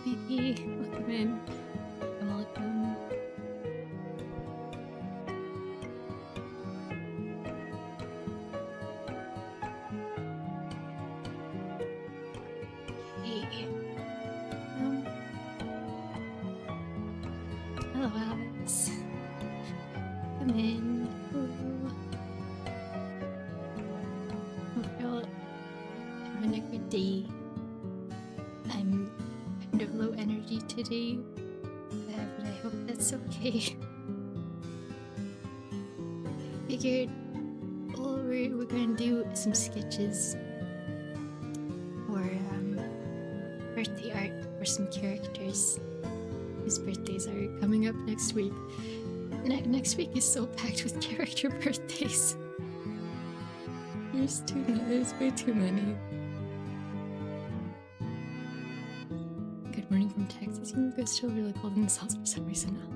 Vicky, welcome in. Welcome. Okay. Hello, Alex. Come in. Ooh. Hope you're having a good day. I'm kind of low energy today, but I hope that's okay. Figured we're gonna do some sketches for birthday art for some characters whose birthdays are coming up next week. Next week is so packed with character birthdays. There's way too many. Good morning from Texas. It's still really cold in this house for some reason now.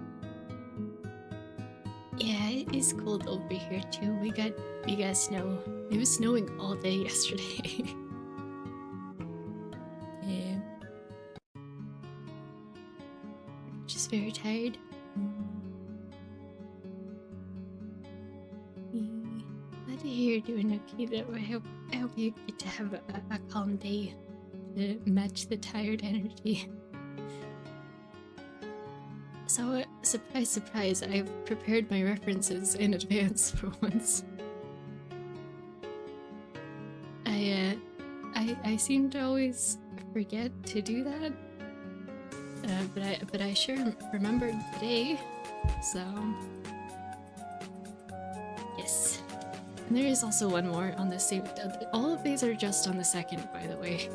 Yeah, it is cold over here too. We got snow. It was snowing all day yesterday. Yeah. Just very tired. Glad to hear you're doing okay though. I hope you get to have a calm day to match the tired energy. So, surprise, surprise, I've prepared my references in advance for once. I seem to always forget to do that, but I sure remembered today, so yes. And there is also one more on the same. All of these are just on the 2nd, by the way.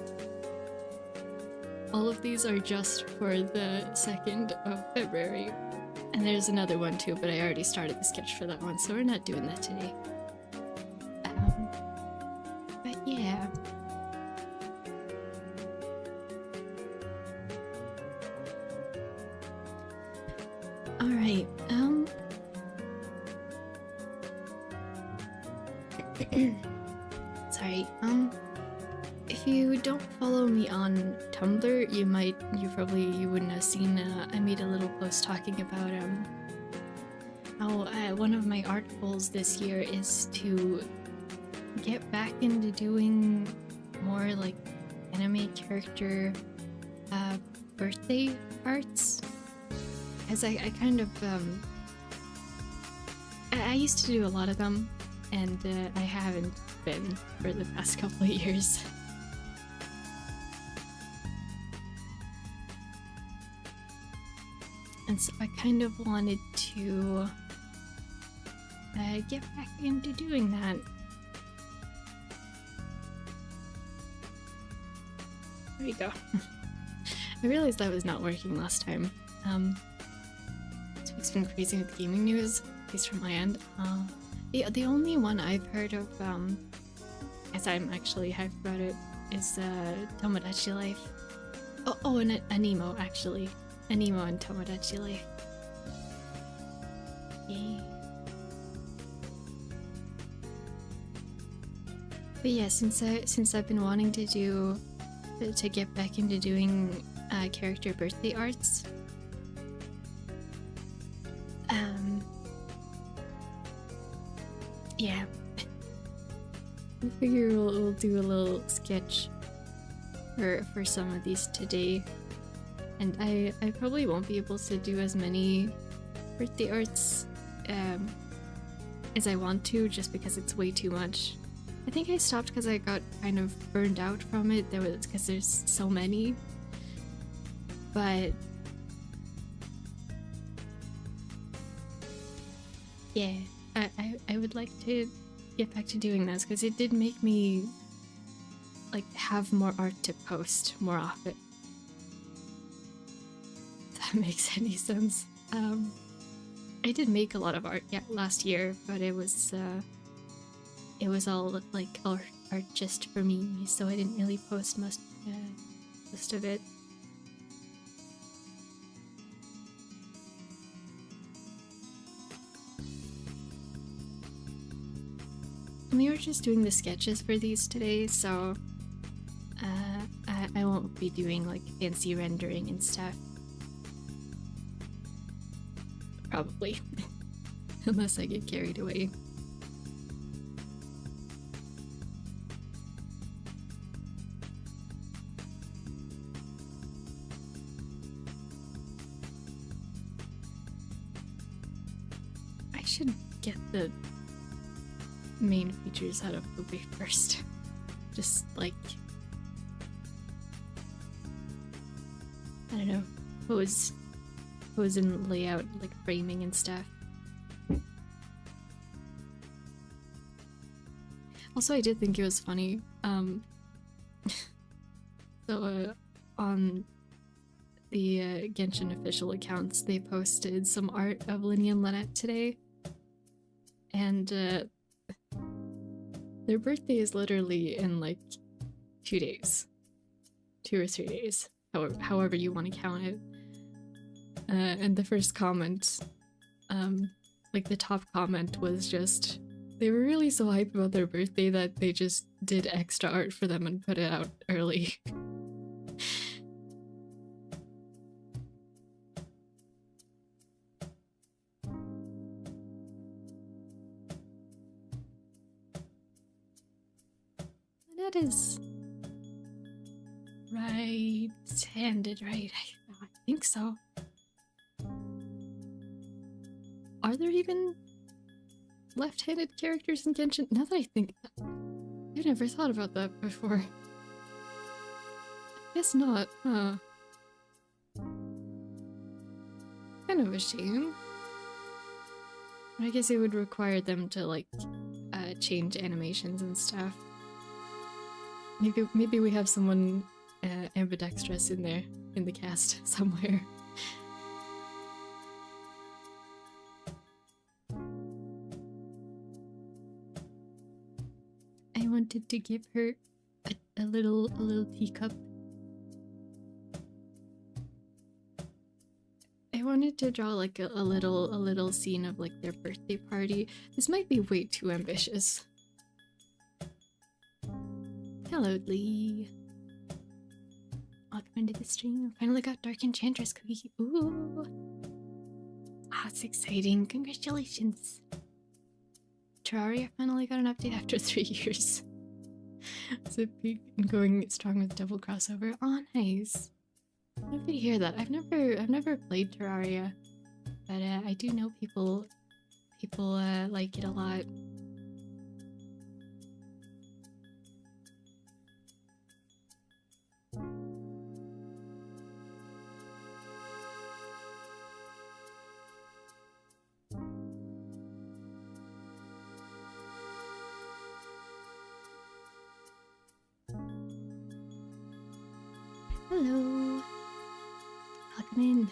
All of these are just for the 2nd of February. And there's another one too, but I already started the sketch for that one, so we're not doing that today. But yeah. Alright, sorry, if you don't follow me on Tumblr, you wouldn't have seen, I made a little post talking about, how, one of my art goals this year is to get back into doing more, like, anime character, birthday arts. Because I kind of, I used to do a lot of them, and I haven't been for the past couple of years. And so I kind of wanted to get back into doing that. There we go. I realized that was not working last time. This week's been crazy with gaming news, at least from my end. The only one I've heard of, as I'm actually hyped about it, is Tomodachi Life. Oh, and Anemo, actually. Anemo and Tomodachi Life. Yay. But yeah, since I've been wanting to get back into doing character birthday arts, yeah, I figure we'll do a little sketch for some of these today. And I probably won't be able to do as many birthday arts as I want to, just because it's way too much. I think I stopped because I got kind of burned out from it. Because there's so many. But yeah, I would like to get back to doing those because it did make me like have more art to post more often. Makes any sense. I did make a lot of art last year, but it was all like art just for me, so I didn't really post most of it. We were just doing the sketches for these today, so I won't be doing like fancy rendering and stuff. Probably. Unless I get carried away. I should get the main features out of the way first. Just like, I don't know, pose and layout, like framing and stuff. Also, I did think it was funny. So on the Genshin official accounts, they posted some art of Linny and Lynette today, and their birthday is literally in like 2 days, 2 or 3 days, however you want to count it. And the first comment, like the top comment, was just, they were really so hyped about their birthday that they just did extra art for them and put it out early. That is right-handed, right? I think so. Are there even left-handed characters in Genshin? Now that I think, I've never thought about that before. Guess not, huh? Kind of a shame. I guess it would require them to like change animations and stuff. Maybe we have someone ambidextrous in there, in the cast somewhere. I wanted to give her a little teacup. I wanted to draw like a little scene of like their birthday party. This might be way too ambitious. Hello, Lee. Welcome into the stream. Finally got Dark Enchantress cookie. Ooh. Ah, it's exciting. Congratulations. Terraria finally got an update after 3 years. So big and going strong with double crossover. Oh, nice. Happy to hear that. I've never played Terraria, but I do know people like it a lot. Hello. Welcome in.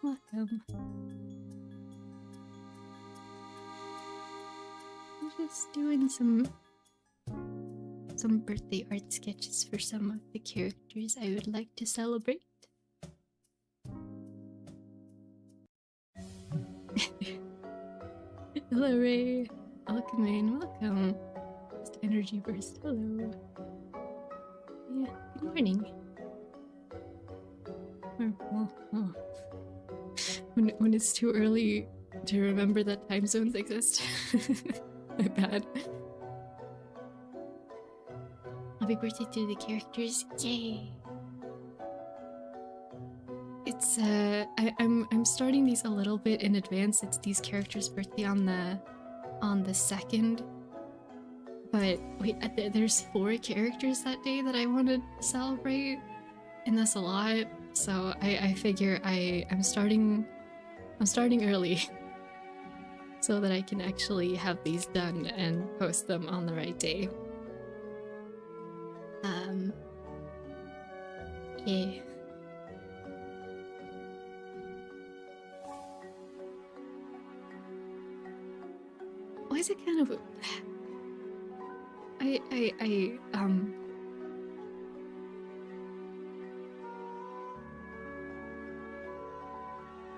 Welcome. I'm just doing some birthday art sketches for some of the characters I would like to celebrate. Hello, Ray. Welcome in. Welcome. Just energy burst. Hello. Yeah. Good morning. Oh. When it's too early to remember that time zones exist. My bad. Happy birthday to the characters. Yay! It's I'm starting these a little bit in advance. It's these characters' birthday on the 2nd. But wait, there's 4 characters that day that I want to celebrate, and that's a lot. So I figure I'm starting early so that I can actually have these done and post them on the right day. Yeah. Why is it kind of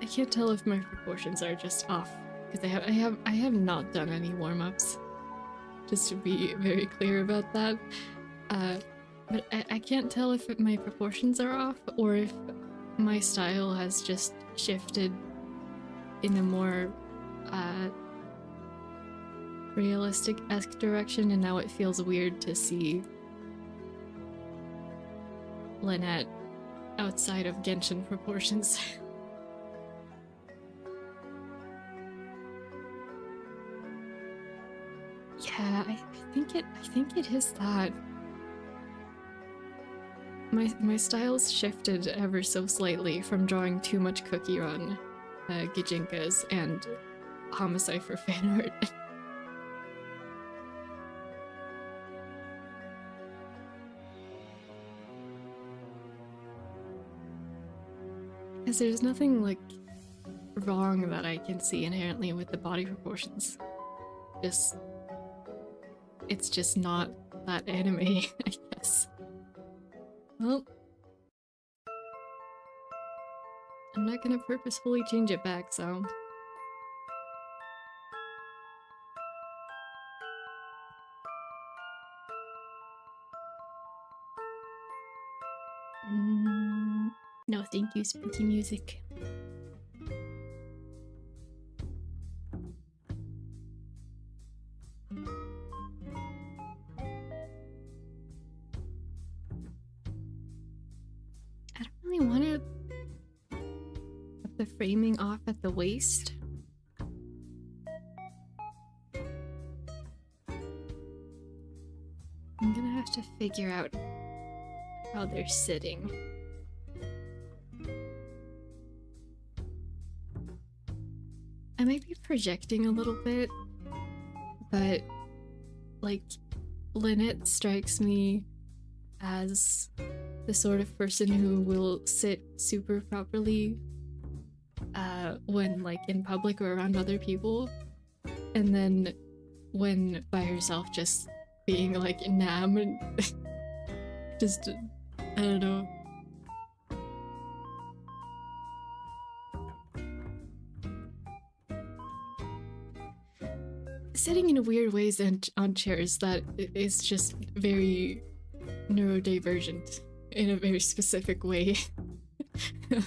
I can't tell if my proportions are just off because I have not done any warm-ups. Just to be very clear about that. But I can't tell if my proportions are off or if my style has just shifted in a more realistic-esque direction, and now it feels weird to see Lynette outside of Genshin proportions. Yeah, I think it is that. My style's shifted ever so slightly from drawing too much Cookie Run, Gijinkas, and Homicide for fan art. Because there's nothing, like, wrong that I can see inherently with the body proportions. It's just not that anime, I guess. Well, I'm not gonna purposefully change it back, so... No, thank you, spooky music. I don't really want to put the framing off at the waist. I'm gonna have to figure out how they're sitting. I might be projecting a little bit, but like Lynette strikes me as the sort of person who will sit super properly when like in public or around other people, and then when by herself just being like enamored. Just I don't know. Sitting in weird ways and on chairs that is just very neurodivergent in a very specific way. Does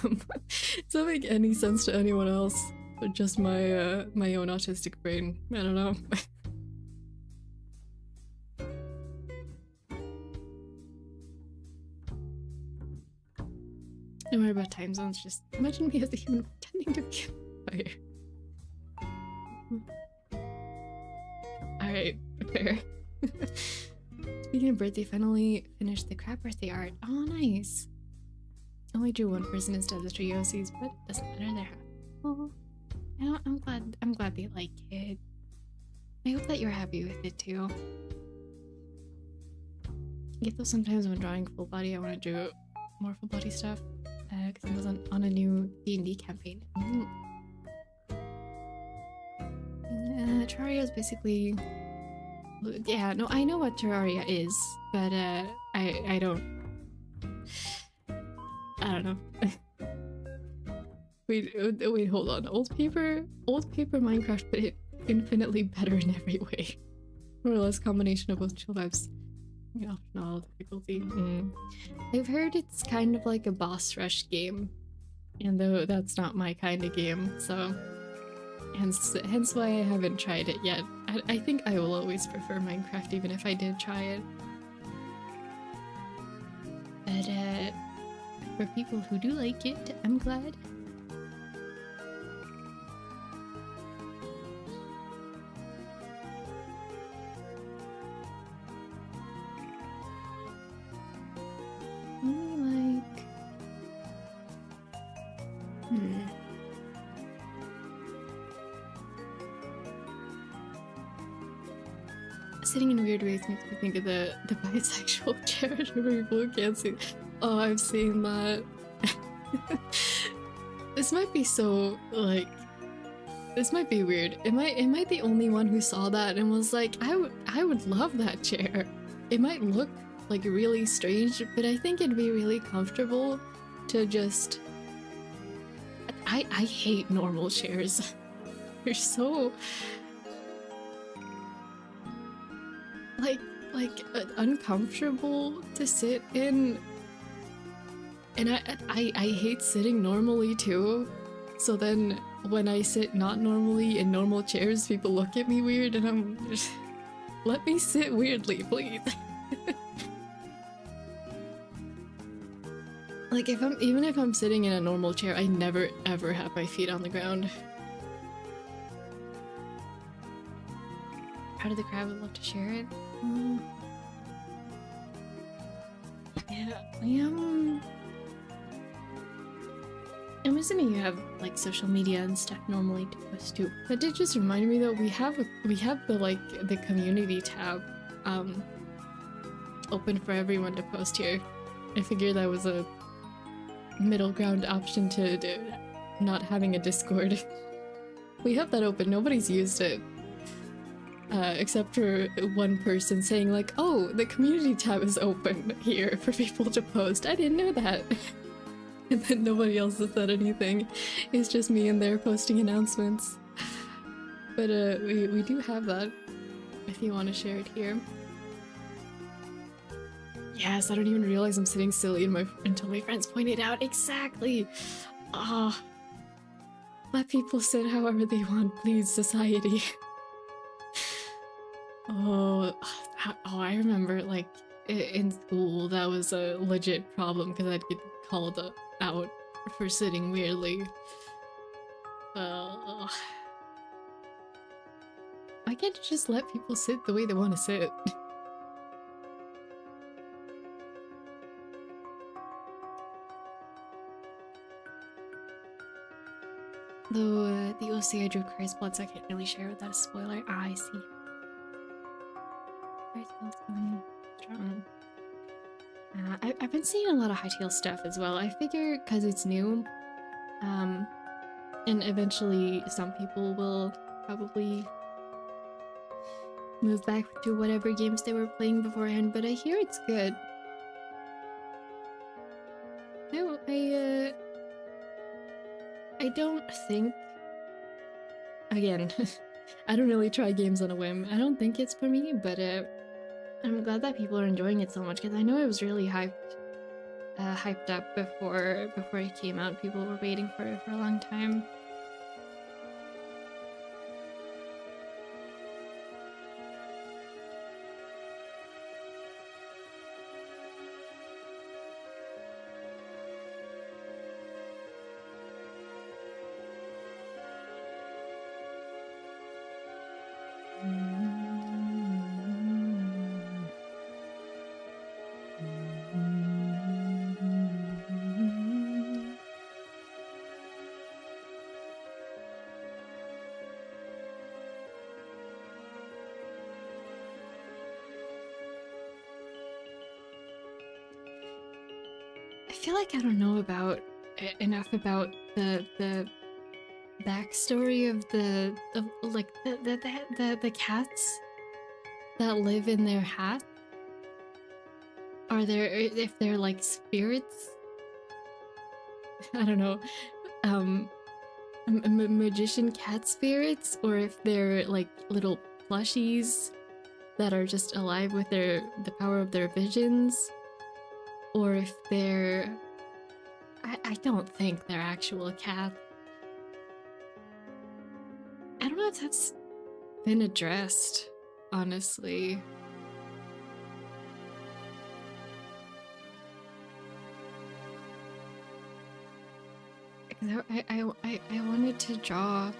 that make any sense to anyone else? Or just my my own autistic brain? I don't know. Don't worry about time zones, just imagine me as a human pretending to be a vampire. Alright, fair. Speaking of birthday, finally finished the crab birthday art. Oh, nice. Only drew one person instead of the triosies, but doesn't matter, they're happy. Oh, I'm glad they like it. I hope that you're happy with it too. I get those sometimes when drawing full body. I want to do more full body stuff because I was on a new D&D campaign. Terraria is basically... Yeah, no, I know what Terraria is, but I don't know. Wait, hold on. Old paper Minecraft, but it infinitely better in every way. More or less combination of both chill vibes. Optional difficulty. I've heard it's kind of like a boss rush game, and though that's not my kind of game, so hence why I haven't tried it yet. I think I will always prefer Minecraft even if I did try it. But for people who do like it, I'm glad. Sitting in weird ways makes me think of the bisexual chair where people can't see. Oh, I've seen that. This might be so, like... This might be weird. Am I the only one who saw that and was like, I would love that chair. It might look, like, really strange, but I think it'd be really comfortable to just... I hate normal chairs. They're so... Like, like uncomfortable to sit in, and I hate sitting normally too. So then when I sit not normally in normal chairs, people look at me weird, and I'm just, let me sit weirdly, please. Like even if I'm sitting in a normal chair, I never ever have my feet on the ground. How did the crowd would love to share it? Yeah, I'm assuming you have like social media and stuff normally to post to. That did just remind me that we have the like the community tab open for everyone to post here. I figured that was a middle ground option to not having a Discord. We have that open, nobody's used it. Except for one person saying like, oh, the community tab is open here for people to post. I didn't know that. And then nobody else has said anything. It's just me in there posting announcements. But we do have that if you want to share it here. Yes, I don't even realize I'm sitting silly until my friends point it out. Exactly! Ah. Let people sit however they want, please, society. Oh, I remember, like, in school, that was a legit problem because I'd get called out for sitting weirdly. Why can't you just let people sit the way they want to sit? Though the OC I drew Christ blood, so I can't really share without a spoiler. Ah, I see. Hightail's going strong. I've been seeing a lot of Hightail stuff as well. I figure because it's new, and eventually some people will probably move back to whatever games they were playing beforehand, but I hear it's good. No, I don't think... Again, I don't really try games on a whim. I don't think it's for me, but I'm glad that people are enjoying it so much, because I know it was really hyped up before it came out. People were waiting for it for a long time. I feel like I don't know enough about the backstory of the cats that live in their hat. Are there, if they're like spirits? I don't know. Magician cat spirits, or if they're like little plushies that are just alive with the power of their visions. Or if they're... I don't think they're actual cats. I don't know if that's been addressed, honestly. I wanted to draw...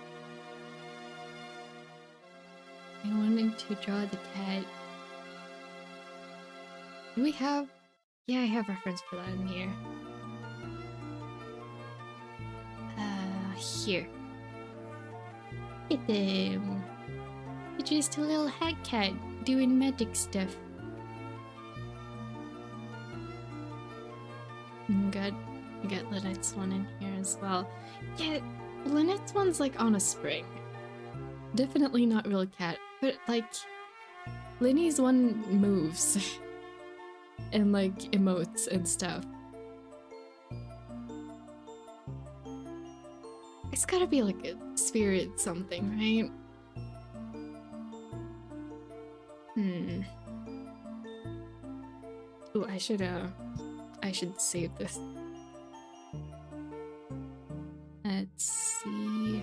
I wanted to draw the cat. Do we have... Yeah, I have reference for that in here. Here. Look at them. It's just a little hat cat doing magic stuff. Good. We got Lynette's one in here as well. Yeah, Lynette's one's like on a spring. Definitely not real cat, but like Linny's one moves and like emotes and stuff. It's gotta be like a spirit something, right? I should save this. Let's see.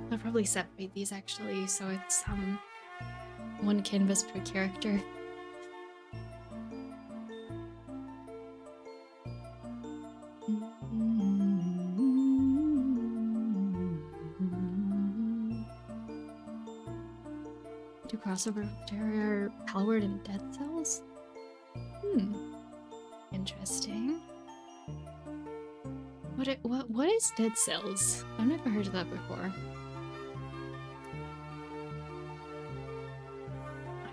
I'll probably separate these actually, so it's one canvas per character. Do crossover Terror, Palward, and Dead Cells? Interesting. What is Dead Cells? I've never heard of that before.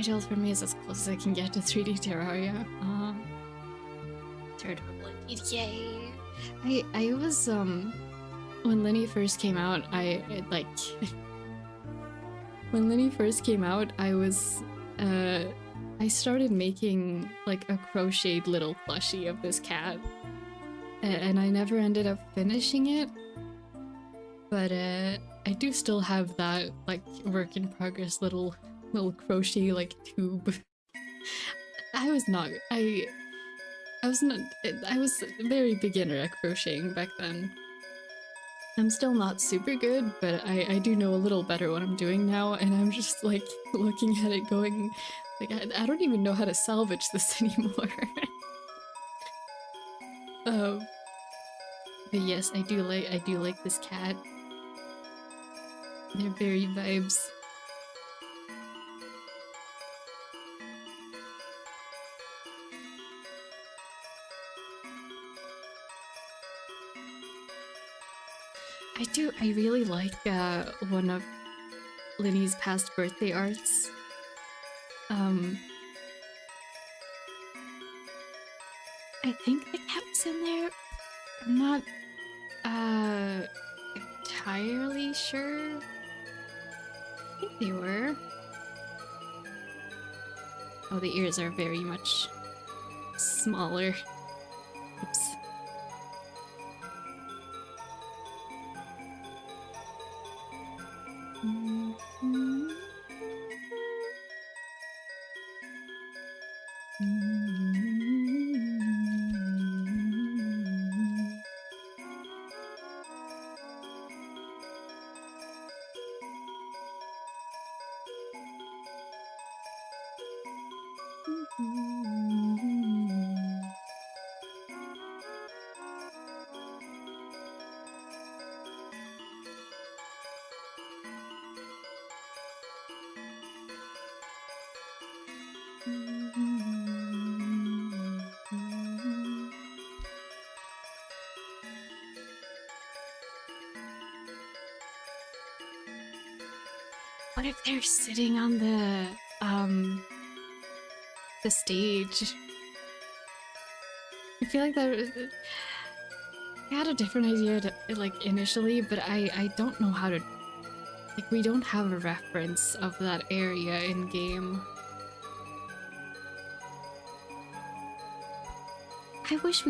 Ideals for me is as close as I can get to 3D Terraria. Terrible indeed. Yay! I was when Linny first came out, when Linny first came out, I started making like a crocheted little plushie of this cat, and I never ended up finishing it. But I do still have that like work in progress little crochet like tube. I was very beginner at crocheting back then. I'm still not super good, but I do know a little better what I'm doing now, and I'm just like looking at it going like I don't even know how to salvage this anymore. But yes, I do like this cat. They're very vibes. I really like one of Linny's past birthday arts. I think the cat's in there. I'm not entirely sure. I think they were. Oh, the ears are very much smaller. Oops. What if they're sitting on the stage? I feel like that I had a different idea to, like initially, but I don't know how to, like, we don't have a reference of that area in game. I wish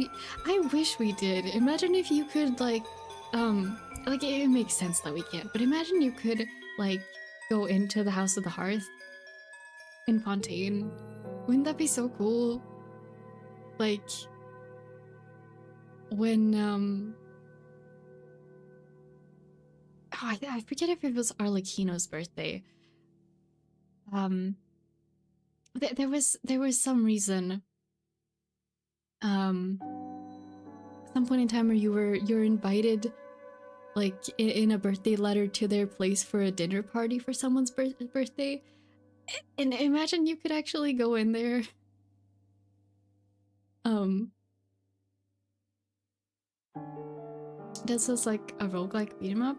we did. Imagine if you could like it makes sense that we can't, but imagine you could like go into the House of the Hearth in Fontaine. Wouldn't that be so cool? Like when oh, I forget if it was Arlecchino's birthday. There was some reason some point in time where you're invited like in a birthday letter to their place for a dinner party for someone's birthday, and imagine you could actually go in there. This is like a roguelike beat 'em up.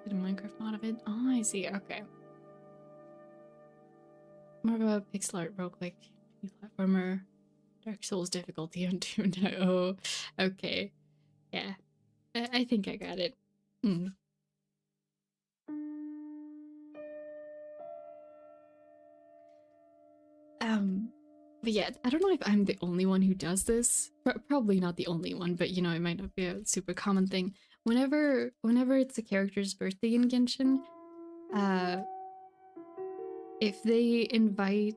Did a Minecraft mod of it? Oh, I see. Okay. More of a pixel art roguelike platformer. Dark Souls difficulty on Doom. Oh, okay. Yeah. I think I got it. But yeah, I don't know if I'm the only one who does this. Probably not the only one, but you know, it might not be a super common thing. Whenever it's a character's birthday in Genshin, if they invite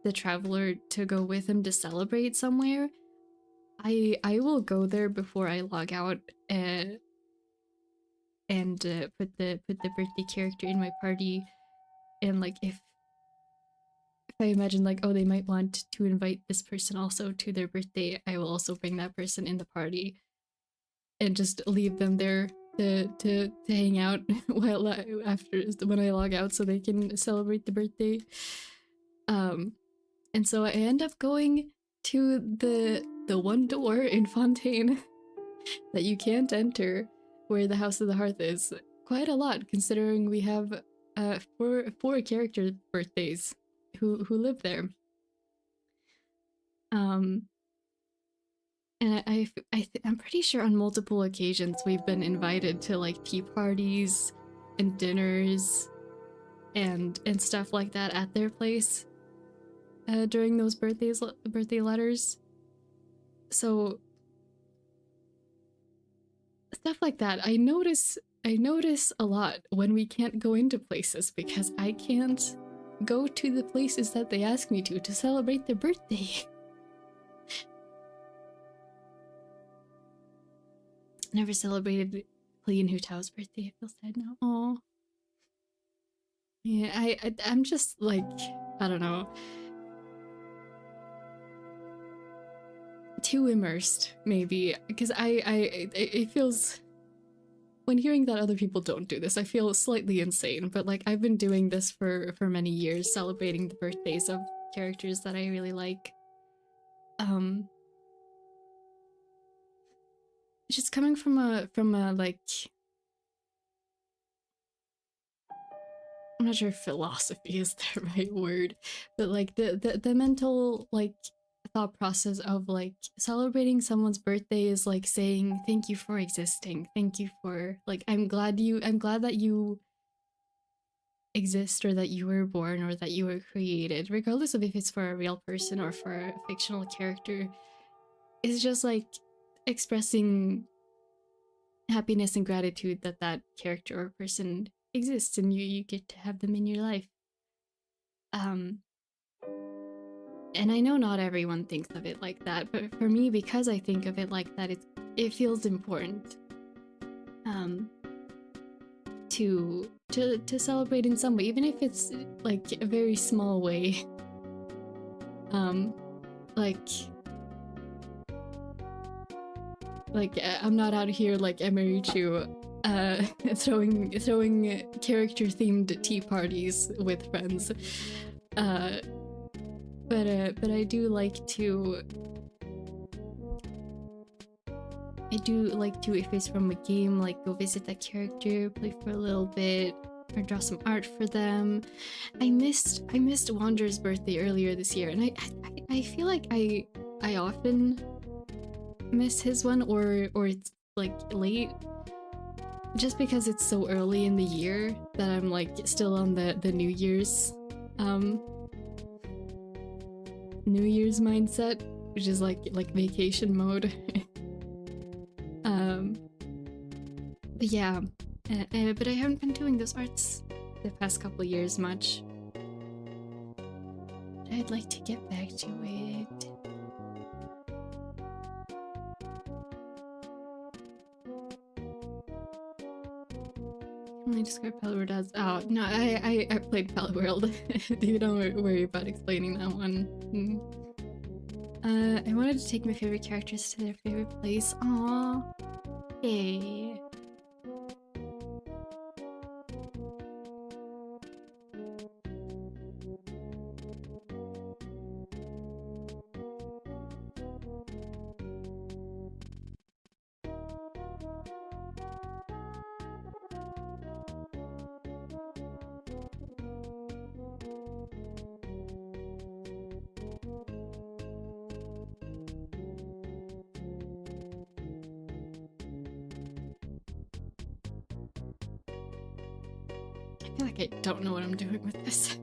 the traveler to go with them to celebrate somewhere, I will go there before I log out and put the birthday character in my party. And like if I imagine like, oh, they might want to invite this person also to their birthday, I will also bring that person in the party and just leave them there to hang out while after when I log out so they can celebrate the birthday. And so I end up going to the one door in Fontaine that you can't enter, where the House of the Hearth is, quite a lot, considering we have four character birthdays who live there. And I'm pretty sure on multiple occasions we've been invited to like tea parties and dinners and stuff like that at their place during those birthday letters. So stuff like that. I notice a lot when we can't go into places because I can't go to the places that they ask me to celebrate their birthday. Never celebrated Clean Hu Tao's birthday. I feel sad now. Aww. Yeah, I'm just like, I don't know, too immersed maybe, because it feels, when hearing that other people don't do this, I feel slightly insane. But like I've been doing this for many years, celebrating the birthdays of characters that I really like. Just coming from a like, I'm not sure if philosophy is the right word, but like the mental like thought process of like celebrating someone's birthday is like saying thank you for existing, thank you for like, I'm glad that you exist, or that you were born, or that you were created, regardless of if it's for a real person or for a fictional character. It's just like expressing happiness and gratitude that that character or person exists and you get to have them in your life. And I know not everyone thinks of it like that, but for me, because I think of it like that, it feels important to celebrate in some way, even if it's like a very small way. Like I'm not out here like Emerichu throwing character themed tea parties with friends. But I do like to if it's from a game, like go visit that character, play for a little bit, or draw some art for them. I missed Wander's birthday earlier this year, and I feel like I often miss his one, or it's like late, just because it's so early in the year that I'm like still on the New Year's mindset, which is like vacation mode. But yeah, but I haven't been doing those arts the past couple of years much. I'd like to get back to it. Only describe Palworld as— oh no, I played Palworld. You don't worry about explaining that one. I wanted to take my favorite characters to their favorite place. Aww. Hey. I feel like I don't know what I'm doing with this.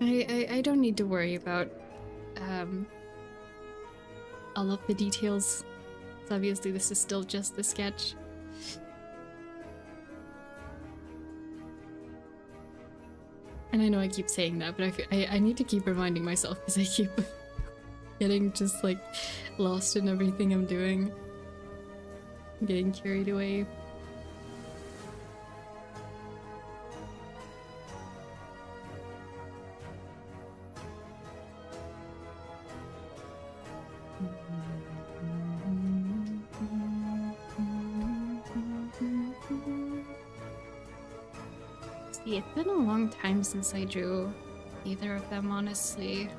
I don't need to worry about all of the details. So obviously this is still just the sketch. And I know I keep saying that, but I need to keep reminding myself because I keep getting just like lost in everything I'm doing. I'm getting carried away. See, it's been a long time since I drew either of them, honestly.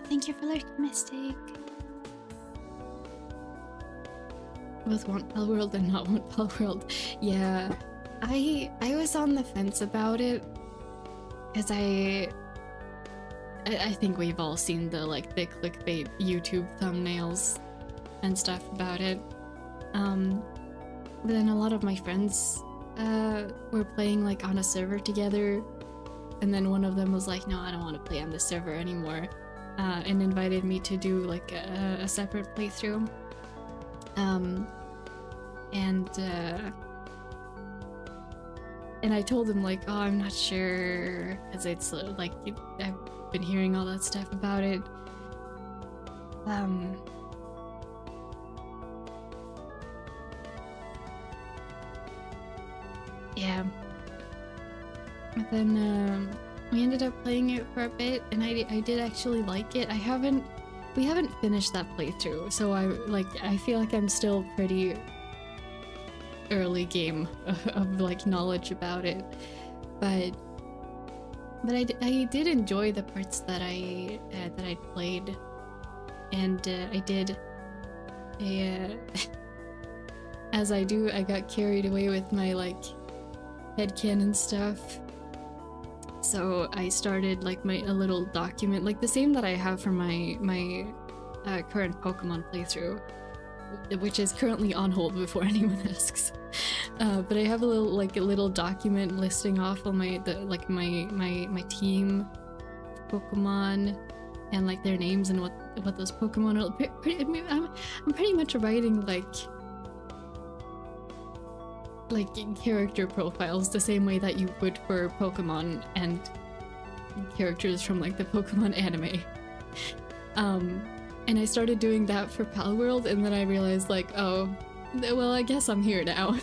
Thank you for the mistake. Both want Pal World and not want Pal World. Yeah, I was on the fence about it because I think we've all seen the like the clickbait YouTube thumbnails and stuff about it. But then a lot of my friends were playing like on a server together, and then one of them was like, "No, I don't want to play on this server anymore." And invited me to do like a separate playthrough. And I told him like, oh, I'm not sure, because it's like I've been hearing all that stuff about it. Yeah. But then we ended up playing it for a bit, and I did actually like it. We haven't finished that playthrough, so I feel like I'm still pretty early game of like knowledge about it, but I did enjoy the parts that I played, and I did as I do, I got carried away with my like headcanon stuff. So I started like a little document, like the same that I have for my current Pokemon playthrough, which is currently on hold before anyone asks. But I have a little document listing off all my team Pokemon and like their names and what those Pokemon are. I'm pretty much writing like character profiles the same way that you would for Pokemon and characters from like the Pokemon anime. And I started doing that for Pal World, and then I realized like, oh, well, I guess I'm here now.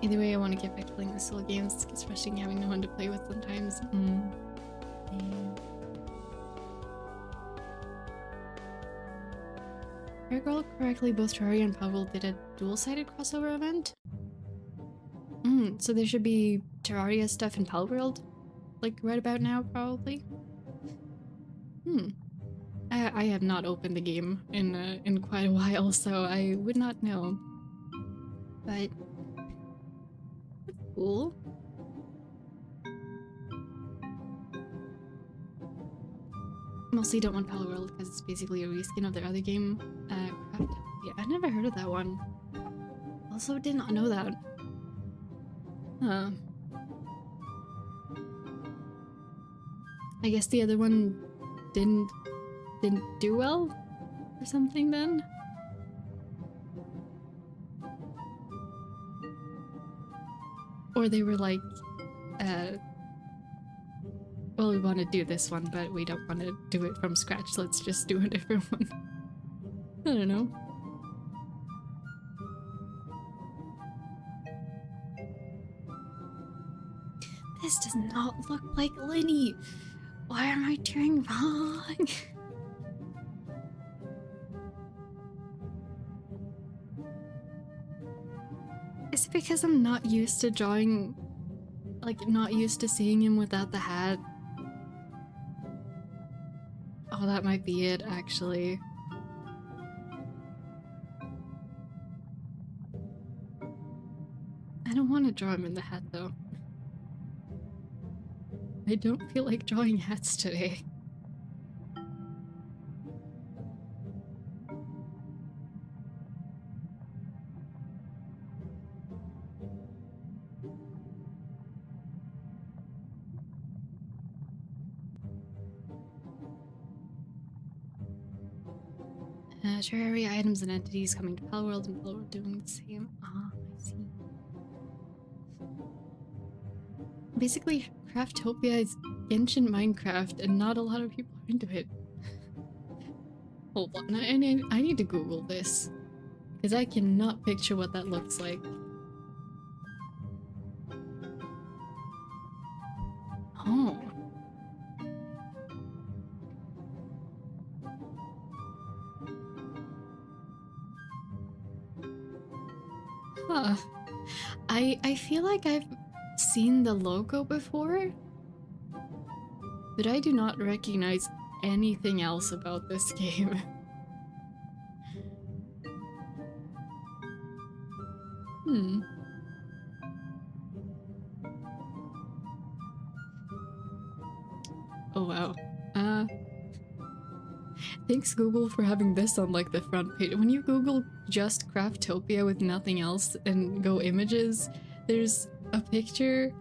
Either way, I want to get back to playing the solo games. It's frustrating having no one to play with sometimes. Yeah. If I recall correctly, both Terraria and Pal World did a dual-sided crossover event. So there should be Terraria stuff in Pal World, like right about now, probably. I have not opened the game in quite a while, so I would not know. But that's cool. Mostly don't want Pal World because it's basically a reskin of their other game. Craft. Yeah, I've never heard of that one. Also, did not know that. Huh. I guess the other one didn't do well or something then? Or they were like, well, we want to do this one, but we don't want to do it from scratch, let's just do a different one. I don't know. This does not look like Linny! What am I doing wrong? Is it because I'm not used to drawing, like, not used to seeing him without the hat? Oh, that might be it, actually. I don't want to draw him in the hat, though. I don't feel like drawing hats today. Terraria items and entities coming to Palworld and Palworld doing the same. Ah, I see. Basically, Craftopia is ancient Minecraft and not a lot of people are into it. Hold on, I need to Google this. Because I cannot picture what that looks like. Oh. Huh. I feel like I've seen the logo before, but I do not recognize anything else about this game. Oh wow. Thanks Google for having this on like the front page. When you Google just Craftopia with nothing else and go images, there's a picture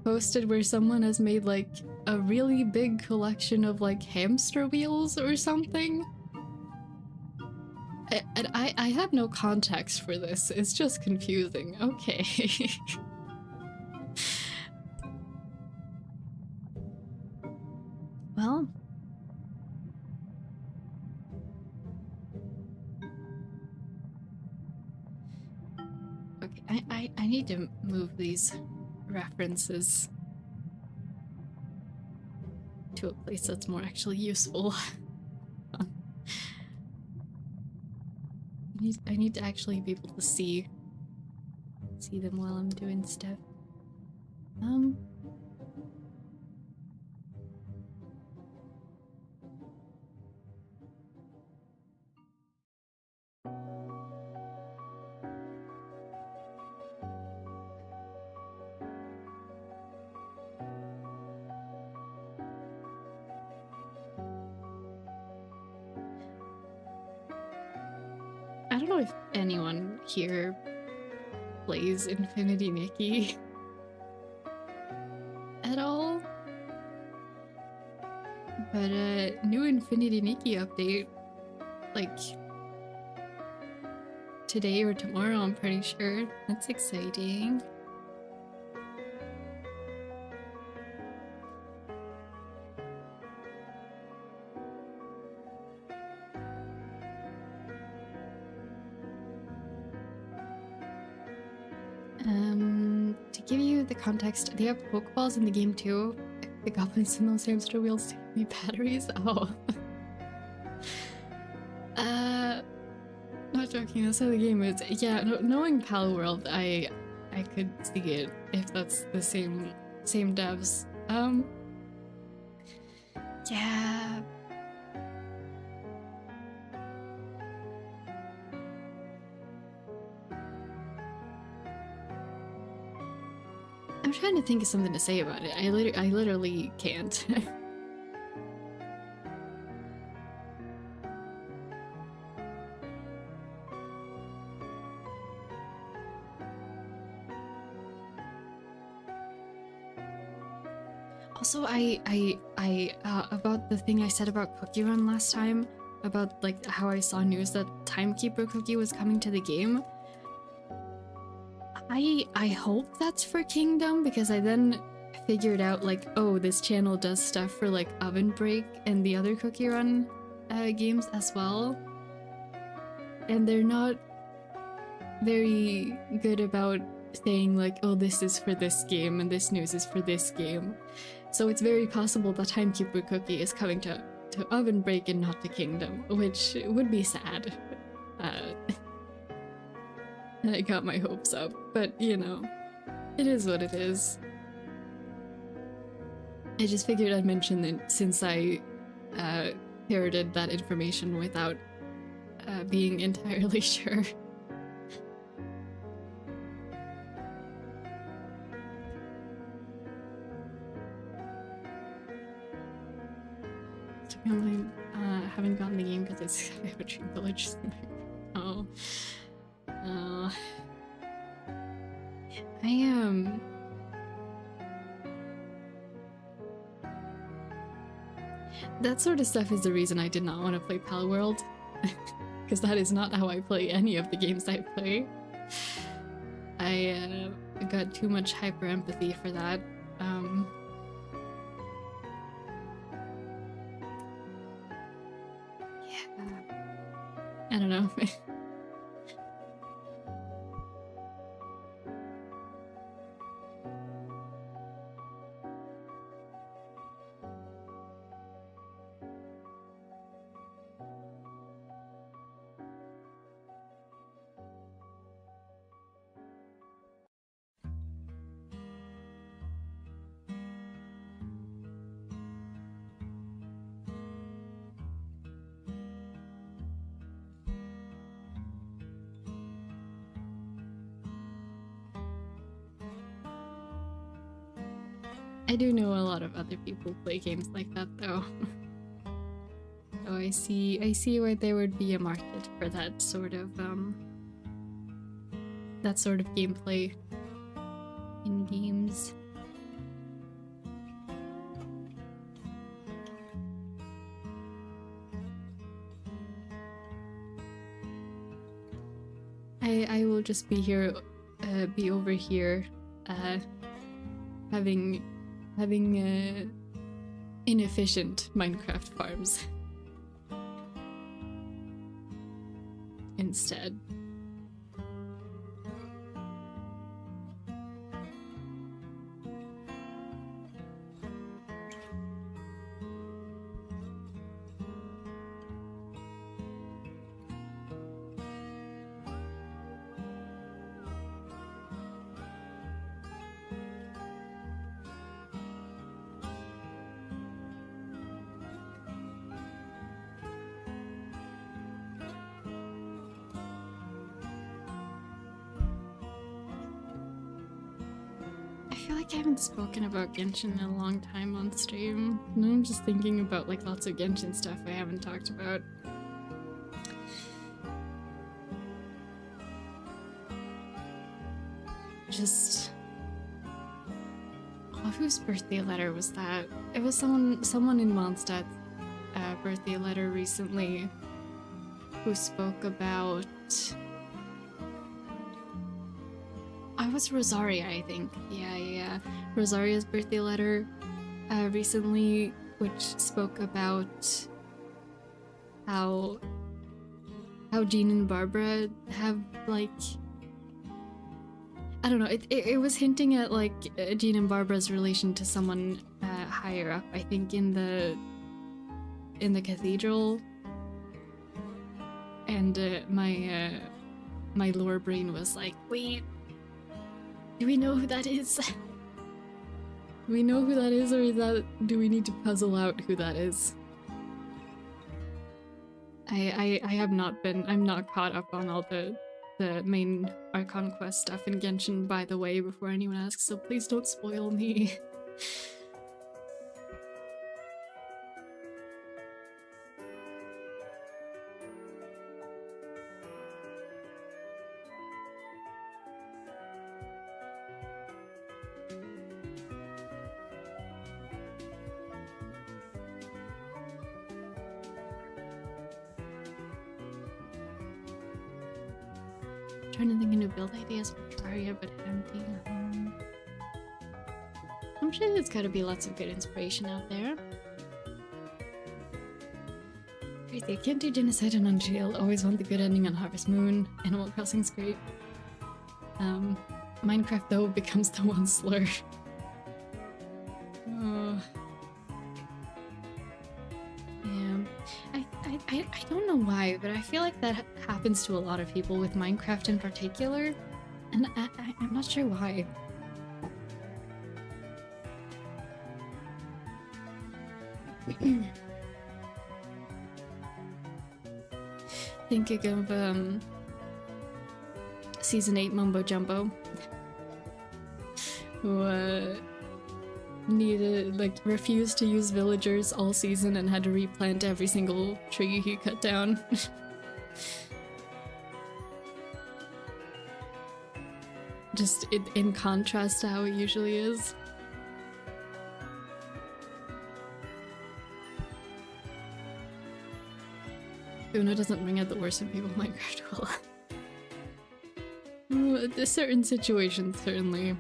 posted where someone has made like a really big collection of like hamster wheels or something. And I have no context for this. It's just confusing. Okay. Well. Okay, I need to move these references to a place that's more actually useful. I need to actually be able to see them while I'm doing stuff. I don't know if anyone here plays Infinity Nikki at all, but a new Infinity Nikki update, like today or tomorrow, I'm pretty sure. That's exciting. To give you the context, they have Pokeballs in the game too. The goblins in those hamster wheels take me batteries. Oh. Not joking, that's how the game is. Yeah, knowing Palworld, I could see it if that's the same devs. Yeah. I'm trying to think of something to say about it. I literally can't. Also, about the thing I said about Cookie Run last time, about like how I saw news that Timekeeper Cookie was coming to the game. I hope that's for Kingdom, because I then figured out like, oh, this channel does stuff for like Oven Break and the other Cookie Run games as well. And they're not very good about saying like, oh, this is for this game and this news is for this game. So it's very possible the Timekeeper cookie is coming to Oven Break and not to Kingdom, which would be sad. I got my hopes up, but you know, it is what it is. I just figured I'd mention that since I parroted that information without being entirely sure. I haven't gotten the game because it's I have a tree village. Oh. I am. That sort of stuff is the reason I did not want to play Pal World, because that is not how I play any of the games I play. I got too much hyper empathy for that. Yeah. I don't know. I do know a lot of other people play games like that though. So I see where there would be a market for that sort of gameplay in games. I will just be here, be over here, having inefficient Minecraft farms instead. I haven't spoken about Genshin in a long time on stream. Now I'm just thinking about like lots of Genshin stuff I haven't talked about. Just... oh, whose birthday letter was that? It was someone in Mondstadt's birthday letter recently who spoke about... it was Rosaria, I think. Yeah. Rosaria's birthday letter recently, which spoke about how Jean and Barbara have, like... I don't know, it was hinting at, like, Jean and Barbara's relation to someone higher up, I think in the cathedral. And my lore brain was like, wait, do we know who that is? Do we know who that is, or do we need to puzzle out who that is? I'm not caught up on all the main Archon Quest stuff in Genshin, by the way, before anyone asks, so please don't spoil me. Trying to think of new build ideas for Terraria, but empty. I'm sure there's gotta be lots of good inspiration out there. Crazy, I can't do Genocide on Unreal. Always want the good ending on Harvest Moon. Animal Crossing's great. Minecraft though becomes the one slur. Oh, yeah. I don't know why, but I feel like that happens to a lot of people with Minecraft in particular, and I'm not sure why. Thinking of season 8 Mumbo Jumbo, who refused to use villagers all season and had to replant every single tree he cut down. Just in contrast to how it usually is. Uno doesn't bring out the worst in people in Minecraft well. There's certain situations, certainly.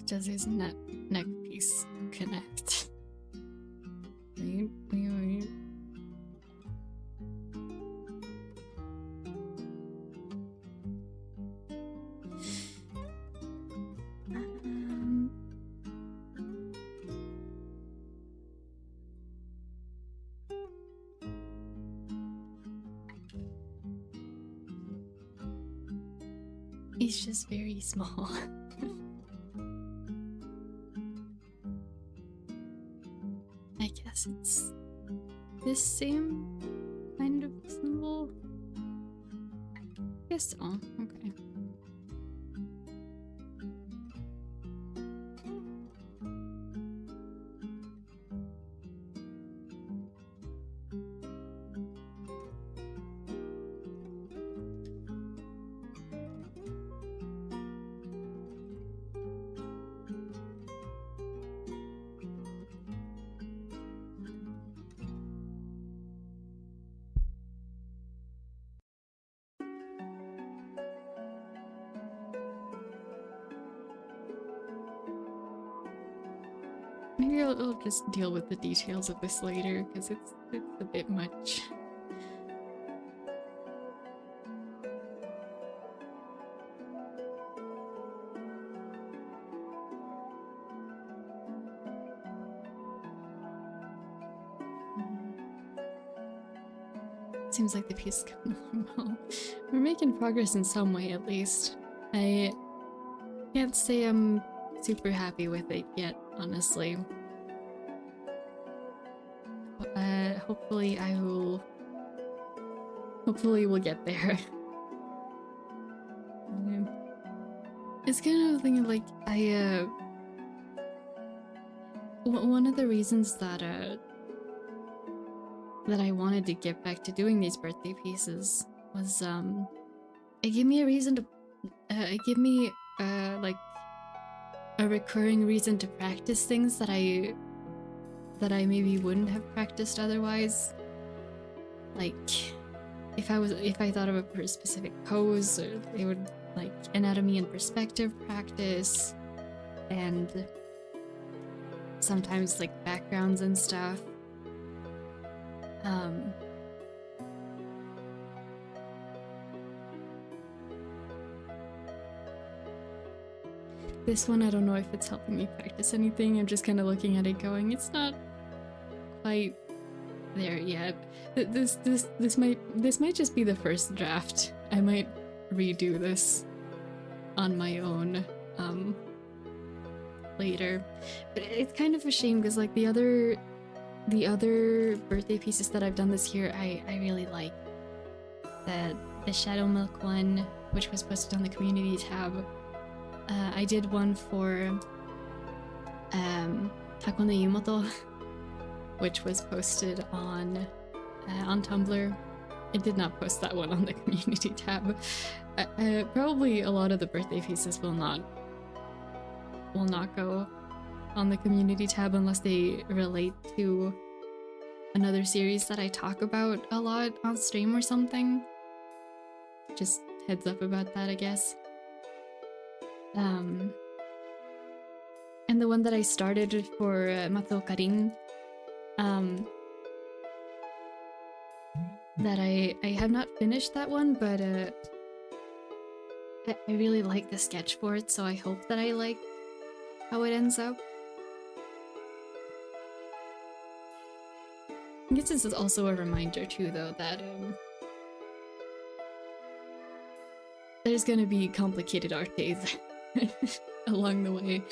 does his neck piece connect? Wait. He's just very small. I guess it's this same kind of symbol. I guess so. Okay. Maybe I'll just deal with the details of this later, because it's a bit much. Seems like the piece is coming along well. We're making progress in some way, at least. I can't say I'm super happy with it yet, honestly. Hopefully I will... Hopefully we'll get there. It's kind of a thing, like, one of the reasons that I wanted to get back to doing these birthday pieces was, it gave me a reason to... it gave me, like, a recurring reason to practice things that I maybe wouldn't have practiced otherwise. Like, if I thought of a specific pose, or they would, like, anatomy and perspective practice, and sometimes, like, backgrounds and stuff. This one, I don't know if it's helping me practice anything. I'm just kind of looking at it going, it's not quite there yet. This might just be the first draft. I might redo this on my own later. But it's kind of a shame because, like, the other birthday pieces that I've done this year, I really like. The Shadow Milk one, which was posted on the community tab. I did one for Hakone Yumoto, which was posted on Tumblr. I did not post that one on the community tab. Probably a lot of the birthday pieces will not go on the community tab unless they relate to another series that I talk about a lot on stream or something. Just heads up about that, I guess. And the one that I started for Matsuo Karin, that I have not finished that one, but I really like the sketch for it, so I hope that I like how it ends up. I guess this is also a reminder too, though, that there's gonna be complicated art days along the way.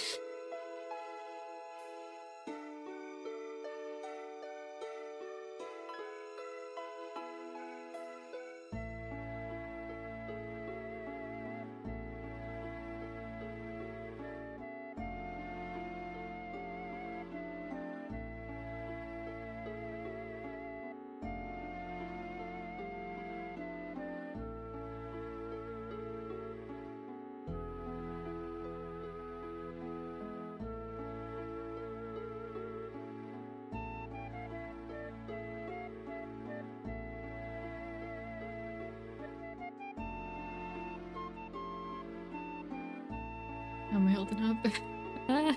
How am I holding up? Ah.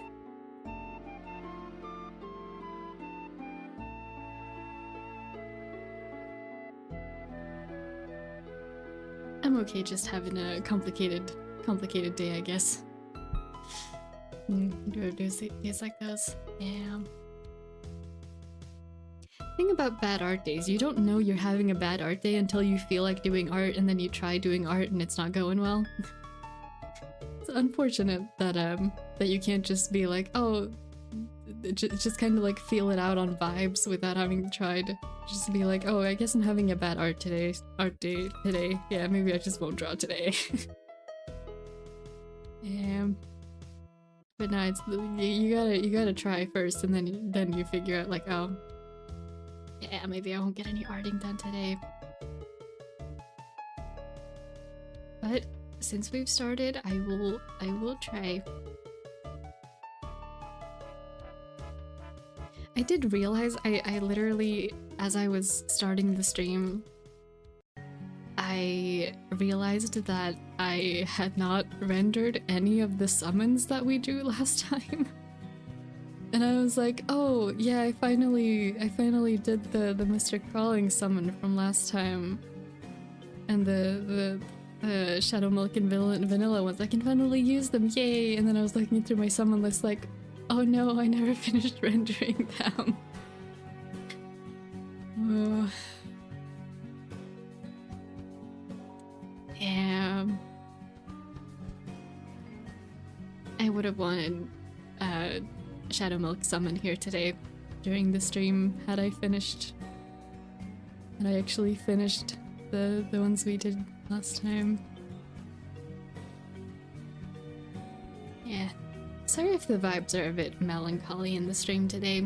I'm okay just having a complicated day, I guess. Do days like those. Yeah. Thing about bad art days, you don't know you're having a bad art day until you feel like doing art and then you try doing art and it's not going well. It's unfortunate that that you can't just be like, oh, just kind of like feel it out on vibes without having tried. Just be like, oh, I guess I'm having a bad art day today. Yeah, maybe I just won't draw today. But no, it's you gotta try first, and then you figure out like, oh, yeah, maybe I won't get any arting done today. But since we've started, I will try. I did realize I literally, as I was starting the stream, I realized that I had not rendered any of the summons that we drew last time. And I was like, oh yeah, I finally did the Mr. Crawling summon from last time. And the Shadow Milk and Vanilla ones, I can finally use them, yay! And then I was looking through my summon list like, oh no, I never finished rendering them. Oh. Damn. I would have wanted Shadow Milk summon here today during the stream had I actually finished the ones we did last time. Yeah. Sorry if the vibes are a bit melancholy in the stream today.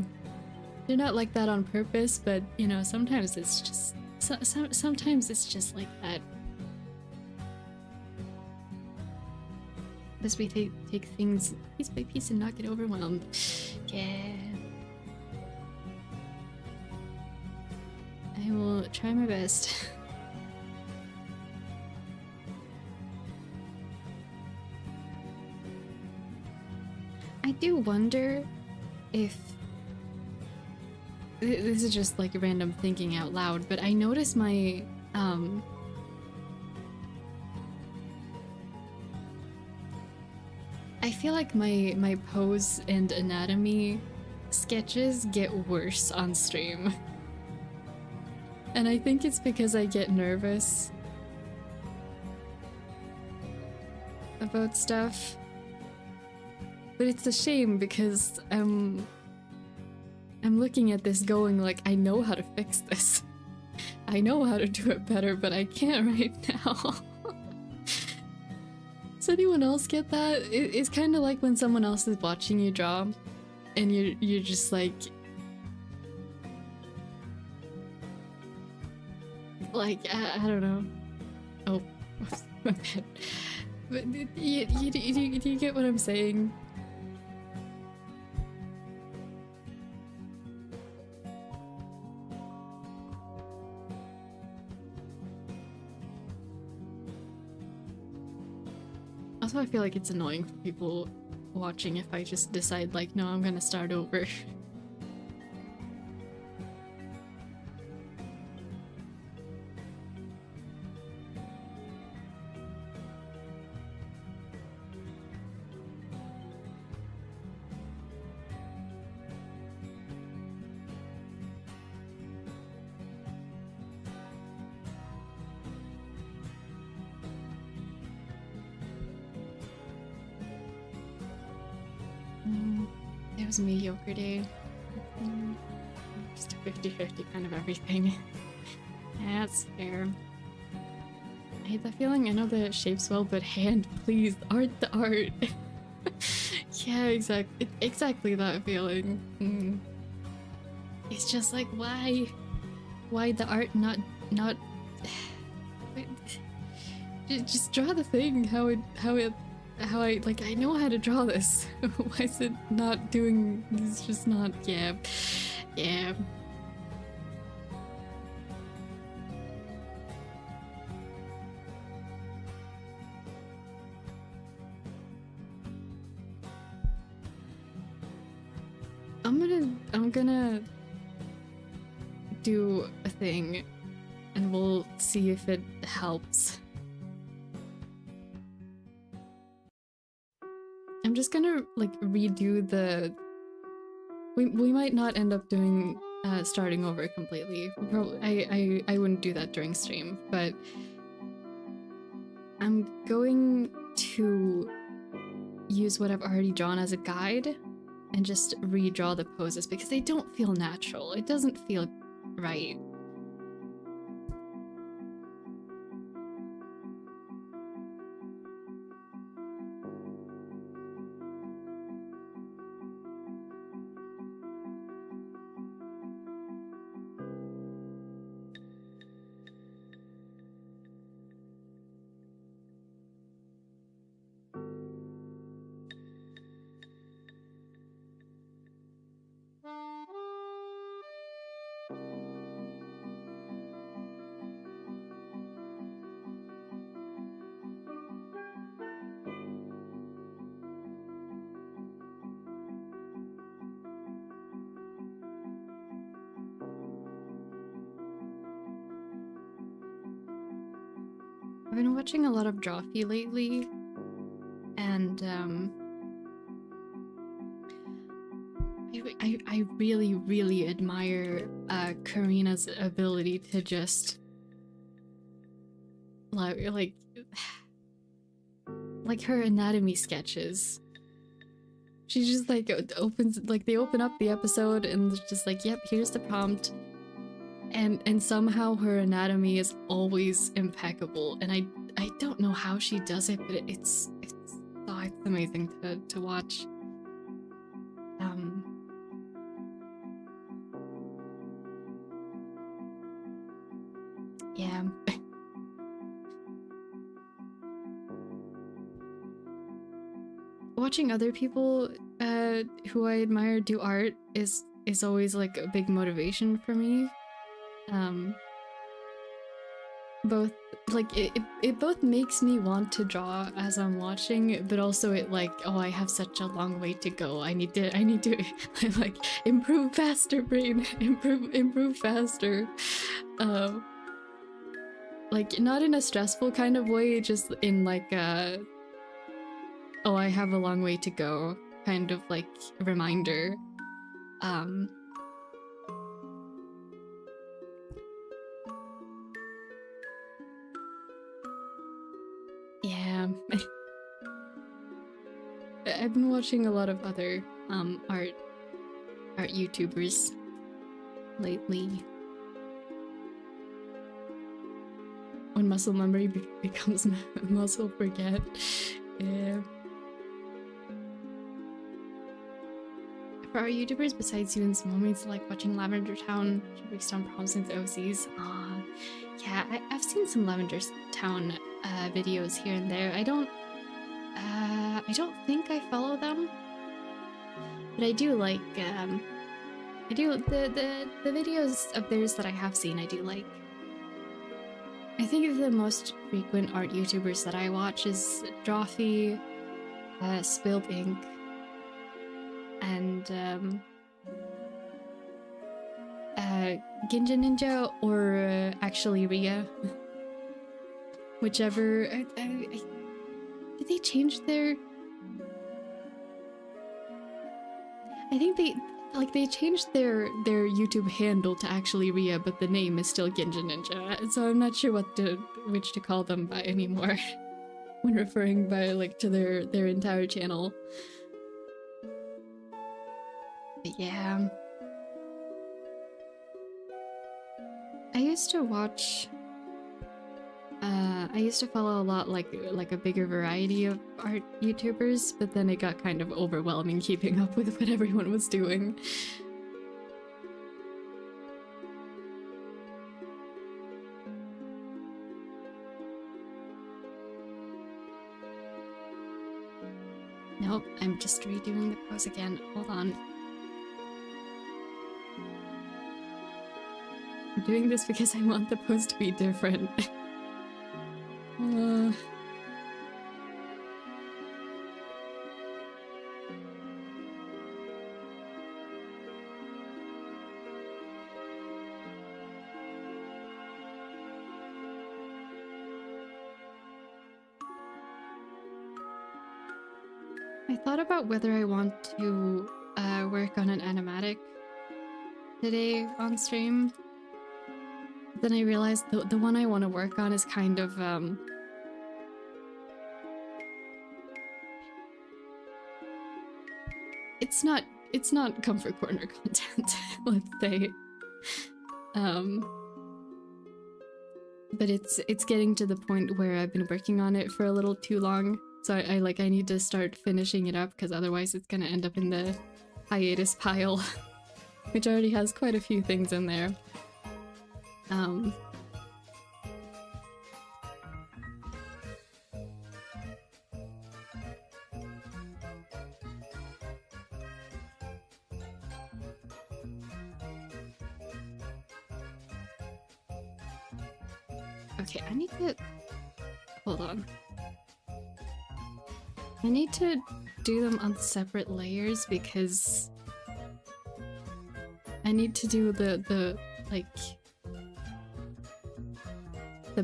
They're not like that on purpose, but you know, sometimes it's just sometimes it's just like that. Best we take things piece by piece and not get overwhelmed. Yeah. I will try my best. I do wonder if this is just like random thinking out loud, but I notice my I feel like my pose and anatomy sketches get worse on stream. And I think it's because I get nervous about stuff. But it's a shame because I'm looking at this going like, I know how to fix this. I know how to do it better, but I can't right now. Does anyone else get that? It's kind of like when someone else is watching you draw and you're just like I don't know. Oh, my bad. But do you get what I'm saying? Also, I feel like it's annoying for people watching if I just decide like, no, I'm gonna start over. It was a mediocre day. Just a 50-50 kind of everything. That's fair. I hate that feeling. I know the shape's well, but hand, please, art the art. Yeah, exactly that feeling. It's just like, why the art not just draw the thing how I like, I know how to draw this. Why is it not doing, it's just not, yeah. I'm gonna do a thing and we'll see if it helps. I'm just gonna like redo the... We might not end up doing starting over completely. Probably, I wouldn't do that during stream, but I'm going to use what I've already drawn as a guide and just redraw the poses because they don't feel natural. It doesn't feel right. I've been watching a lot of Drawfee lately, and I really, really admire Karina's ability to just like her anatomy sketches. She just like opens, like they open up the episode and it's just like, yep, here's the prompt. And somehow her anatomy is always impeccable, and I don't know how she does it, but it's amazing to watch. Yeah. Watching other people who I admire do art is always like a big motivation for me. Both like it both makes me want to draw as I'm watching, but also it like, oh, I have such a long way to go. I need to like improve faster, brain. improve faster. Like not in a stressful kind of way, just in like a, oh, I have a long way to go kind of like reminder. Yeah. I've been watching a lot of other art YouTubers lately. When muscle memory becomes muscle forget. Yeah. For our YouTubers besides you and Smomies, like watching Lavender Town, she breaks down problems with OCs. Yeah, I've seen some Lavender Town videos here and there. I don't think I follow them, but I do like I do the videos of theirs that I have seen. I do like. I think the most frequent art YouTubers that I watch is Drawfee, Spilled Ink, and Ginja Ninja, or actually Ria. Whichever. Did they change their... I think they changed their YouTube handle to actually Ria, but the name is still Ginja Ninja, so I'm not sure which to call them by anymore when referring by like to their entire channel. But yeah, I used to watch. I used to follow a lot like a bigger variety of art YouTubers, but then it got kind of overwhelming keeping up with what everyone was doing. Nope, I'm just redoing the pose again. Hold on. I'm doing this because I want the pose to be different. I thought about whether I want to work on an animatic today on stream. Then I realized the one I want to work on is kind of it's not comfort corner content, let's say. But it's getting to the point where I've been working on it for a little too long, so I need to start finishing it up, because otherwise it's gonna end up in the hiatus pile, which already has quite a few things in there. Okay, I need to... Hold on. I need to do them on separate layers because I need to do the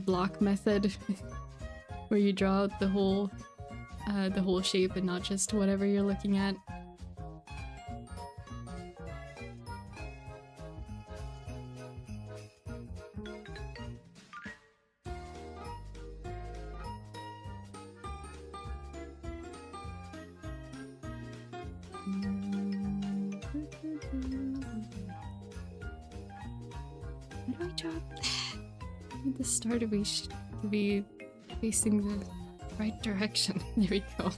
block method where you draw out the whole shape and not just whatever you're looking at. The start of each to be facing the right direction. There we go.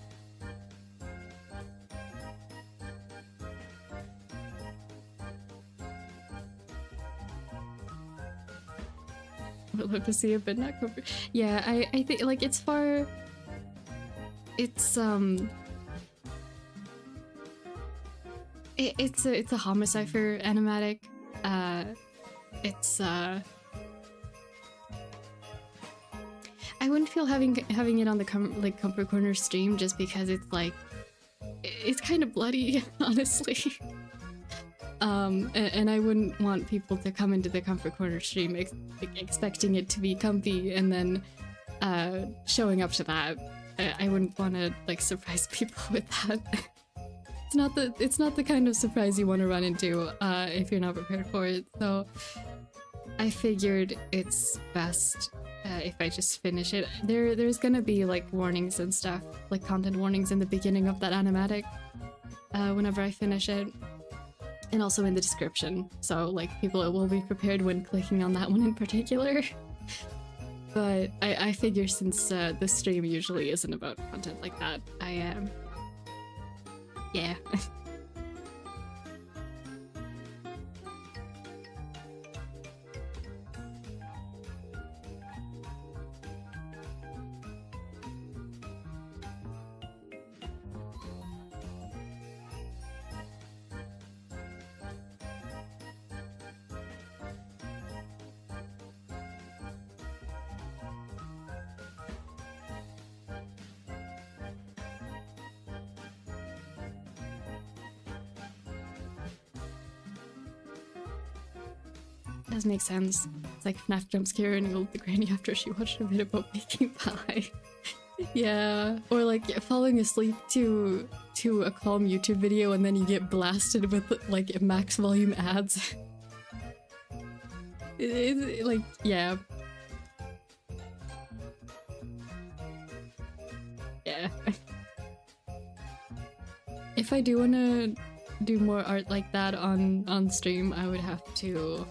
I'd love to see it, but not cover. Yeah, I think like it's far. It's it's a homicipher animatic. It's I wouldn't feel having it on the comfort corner stream just because it's like it's kind of bloody, honestly. And I wouldn't want people to come into the comfort corner stream expecting it to be comfy and then showing up to that. I wouldn't want to like surprise people with that. It's not the kind of surprise you want to run into if you're not prepared for it. So I figured it's best if I just finish it. There's gonna be like warnings and stuff, like content warnings in the beginning of that animatic whenever I finish it, and also in the description, so like people will be prepared when clicking on that one in particular. But I figure since the stream usually isn't about content like that, I am yeah. Does make sense. It's like FNAF jump scare and the granny after she watched a bit about baking pie. Yeah, or like falling asleep to a calm YouTube video and then you get blasted with like max volume ads. It's like, yeah. Yeah. If I do want to do more art like that on stream, I would have to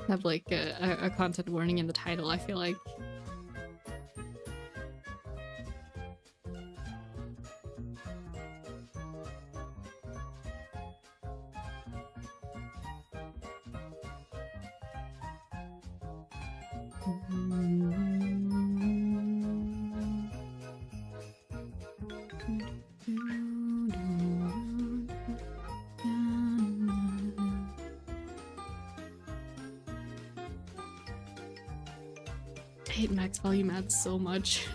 have like a content warning in the title, I feel like. I hate max volume ads so much.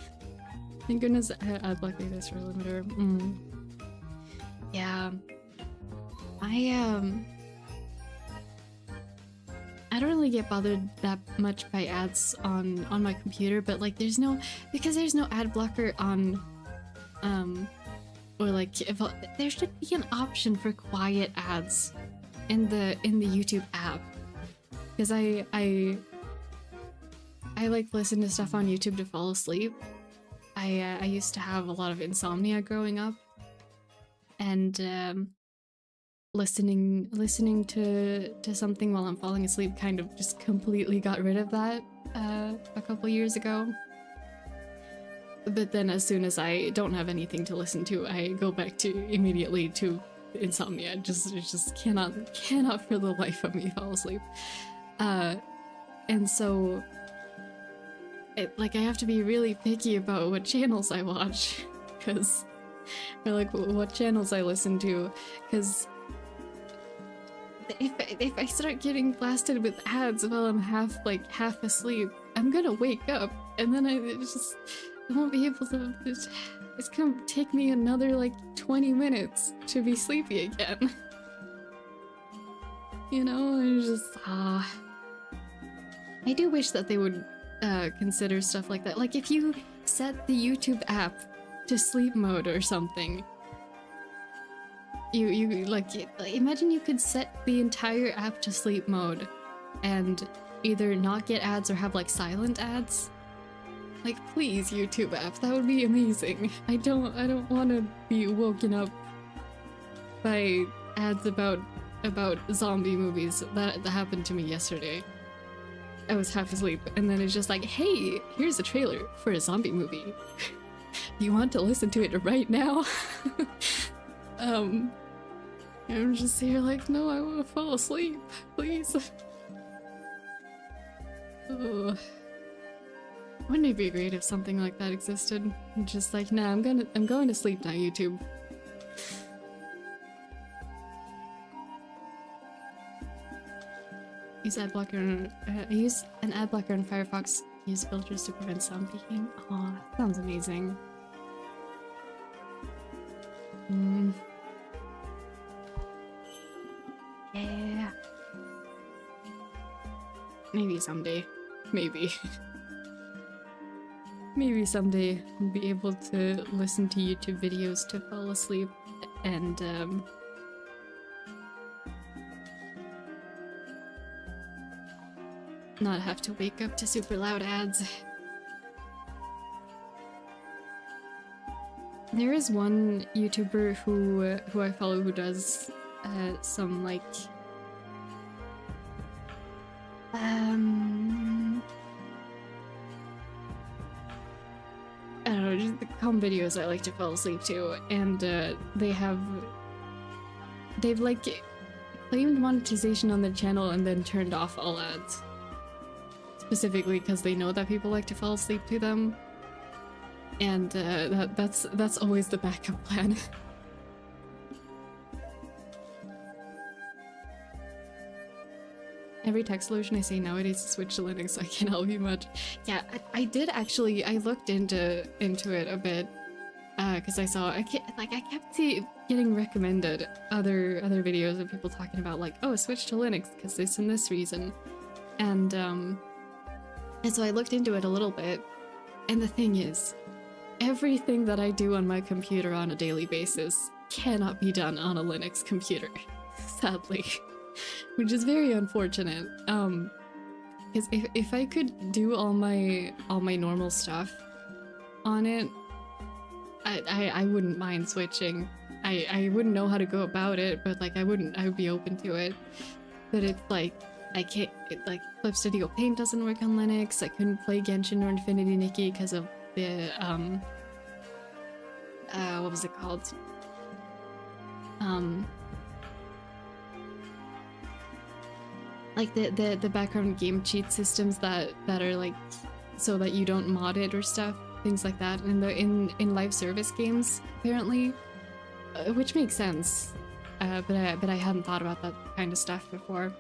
Thank goodness ad block like this for limiter. Yeah. I don't really get bothered that much by ads on my computer, but like there's no ad blocker on or like if there should be an option for quiet ads in the YouTube app, because I like listen to stuff on YouTube to fall asleep. I used to have a lot of insomnia growing up, and listening to something while I'm falling asleep kind of just completely got rid of that a couple years ago. But then as soon as I don't have anything to listen to, I go back to immediately to insomnia. Just cannot for the life of me fall asleep. And so like I have to be really picky about what channels I watch, because or like what channels I listen to, because if I start getting blasted with ads while I'm half asleep, I'm gonna wake up, and then I won't be able to. It's gonna take me another like 20 minutes to be sleepy again. You know, it's just I do wish that they would consider stuff like that. Like if you set the YouTube app to sleep mode or something. You like imagine you could set the entire app to sleep mode and either not get ads or have like silent ads. Like please, YouTube app, that would be amazing. I don't want to be woken up by ads about zombie movies. That happened to me yesterday. I was half asleep and then it's just like, hey, here's a trailer for a zombie movie. You want to listen to it right now? I'm just here like, no, I want to fall asleep, please. Ugh. Wouldn't it be great if something like that existed? I'm just like, nah, I'm going to sleep now, YouTube. I use an ad blocker in Firefox. Use filters to prevent zombieing. Aw, that sounds amazing. Yeah. Maybe someday. Maybe. Maybe someday I'll be able to listen to YouTube videos to fall asleep and not have to wake up to super loud ads. There is one YouTuber who I follow who does some like I don't know, just the calm videos I like to fall asleep to, and they've like claimed monetization on their channel and then turned off all ads. Specifically because they know that people like to fall asleep to them. And that's always the backup plan. Every tech solution I say nowadays is switch to Linux, so I can't help you much. Yeah, I did actually. I looked into it a bit because I kept getting recommended other videos of people talking about like, oh, switch to Linux because this and this reason, and so I looked into it a little bit. And the thing is, everything that I do on my computer on a daily basis cannot be done on a Linux computer, sadly. Which is very unfortunate. Because if I could do all my normal stuff on it, I wouldn't mind switching. I wouldn't know how to go about it, but like I would be open to it. But it's like I can't, Clip Studio Paint doesn't work on Linux. I couldn't play Genshin or Infinity Nikki because of the what was it called? Like the background game cheat systems that are like so that you don't mod it or stuff, things like that. And in live service games apparently, which makes sense. But I hadn't thought about that kind of stuff before.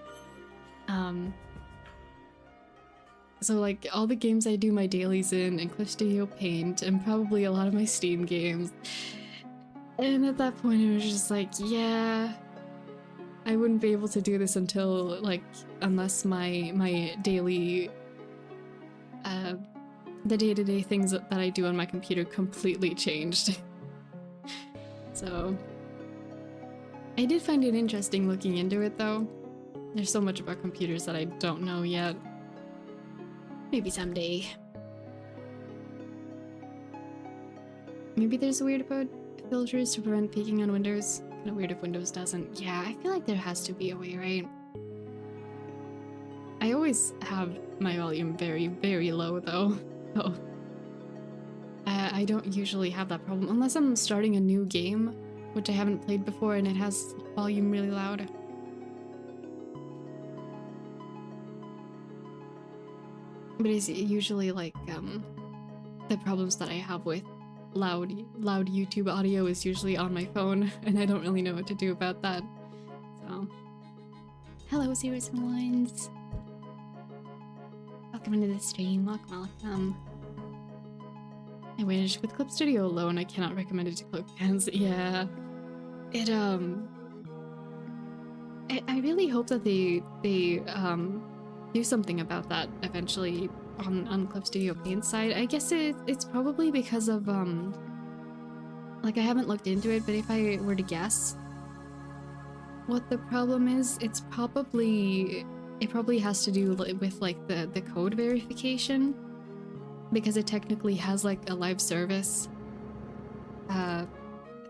So like all the games I do my dailies in Clip Studio Paint and probably a lot of my Steam games. And at that point it was just like, yeah, I wouldn't be able to do this until like unless my daily the day-to-day things that I do on my computer completely changed. So I did find it interesting looking into it though. There's so much about computers that I don't know yet. Maybe someday. Maybe there's a weird about filters to prevent peaking on Windows. Kind of weird if Windows doesn't. Yeah, I feel like there has to be a way, right? I always have my volume very, very low though. So I don't usually have that problem unless I'm starting a new game, which I haven't played before and it has volume really loud. But it's usually like the problems that I have with loud YouTube audio is usually on my phone, and I don't really know what to do about that. So, hello, zeros and ones. Welcome into the stream. Welcome. I waited with Clip Studio alone. I cannot recommend it to Clip fans. Yeah, it I really hope that they do something about that eventually on Clip Studio Paint's side. I guess it's probably because of like I haven't looked into it, but if I were to guess what the problem is, it probably has to do with like the code verification, because it technically has like a live service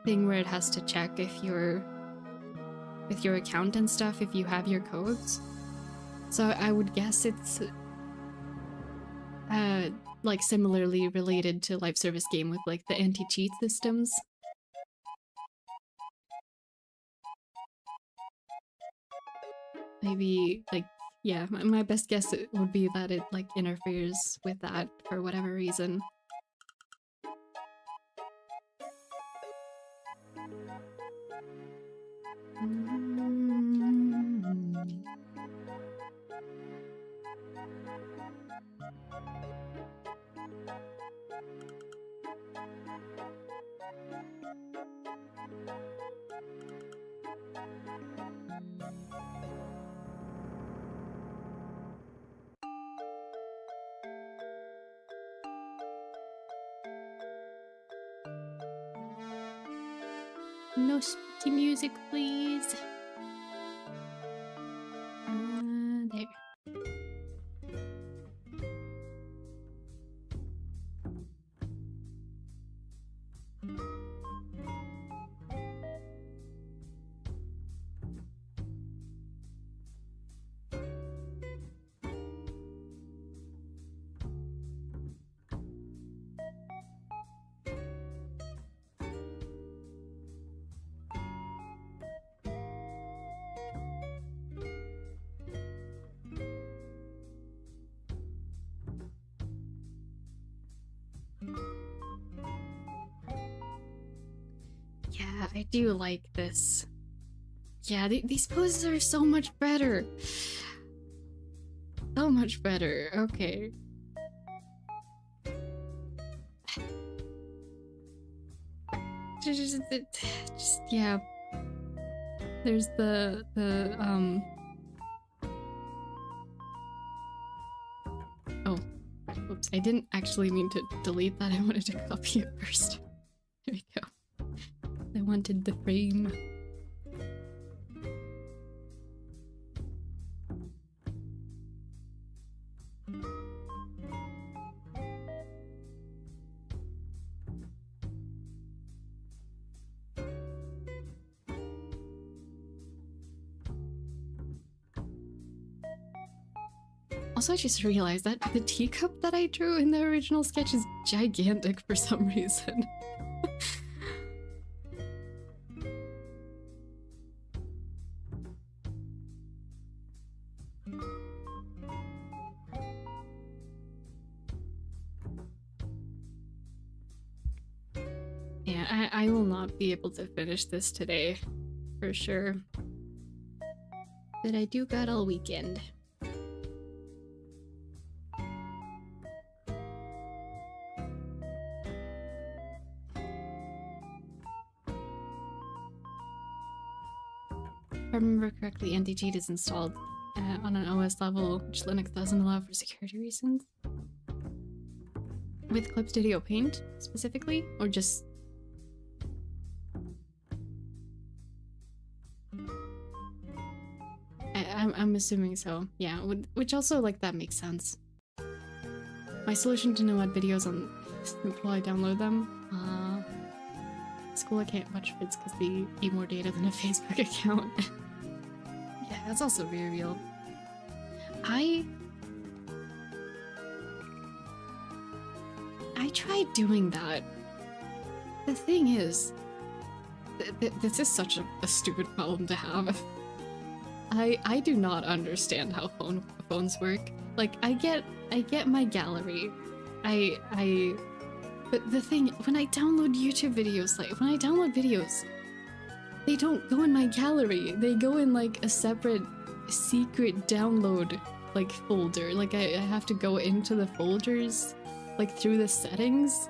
thing where it has to check if you're with your account and stuff if you have your codes. So I would guess it's like similarly related to live service game with like the anti-cheat systems. Maybe like, yeah, my best guess would be that it like interferes with that for whatever reason. No spooky music, please. There. Yeah, I do like this. Yeah, these poses are so much better. So much better. Okay. Just yeah. There's the oh, oops, I didn't actually mean to delete that. I wanted to copy it first. There we go. I wanted the frame. Also, I just realized that the teacup that I drew in the original sketch is gigantic for some reason. Yeah, I will not be able to finish this today, for sure. But I do got all weekend. If I remember correctly, anti-cheat is installed on an OS level, which Linux doesn't allow for security reasons. With Clip Studio Paint, specifically? Or just... I'm assuming so. Yeah, which also, like, that makes sense. My solution to no ad videos on while I download them. School I can't watch vids because they eat more data than a Facebook account. Yeah, that's also very real. I tried doing that. The thing is, this is such a stupid problem to have. I do not understand how phones work. Like, I get my gallery. But the thing, when I download YouTube videos, like, when I download videos, they don't go in my gallery. They go in, like, a separate secret download, like, folder. Like, I have to go into the folders, like, through the settings,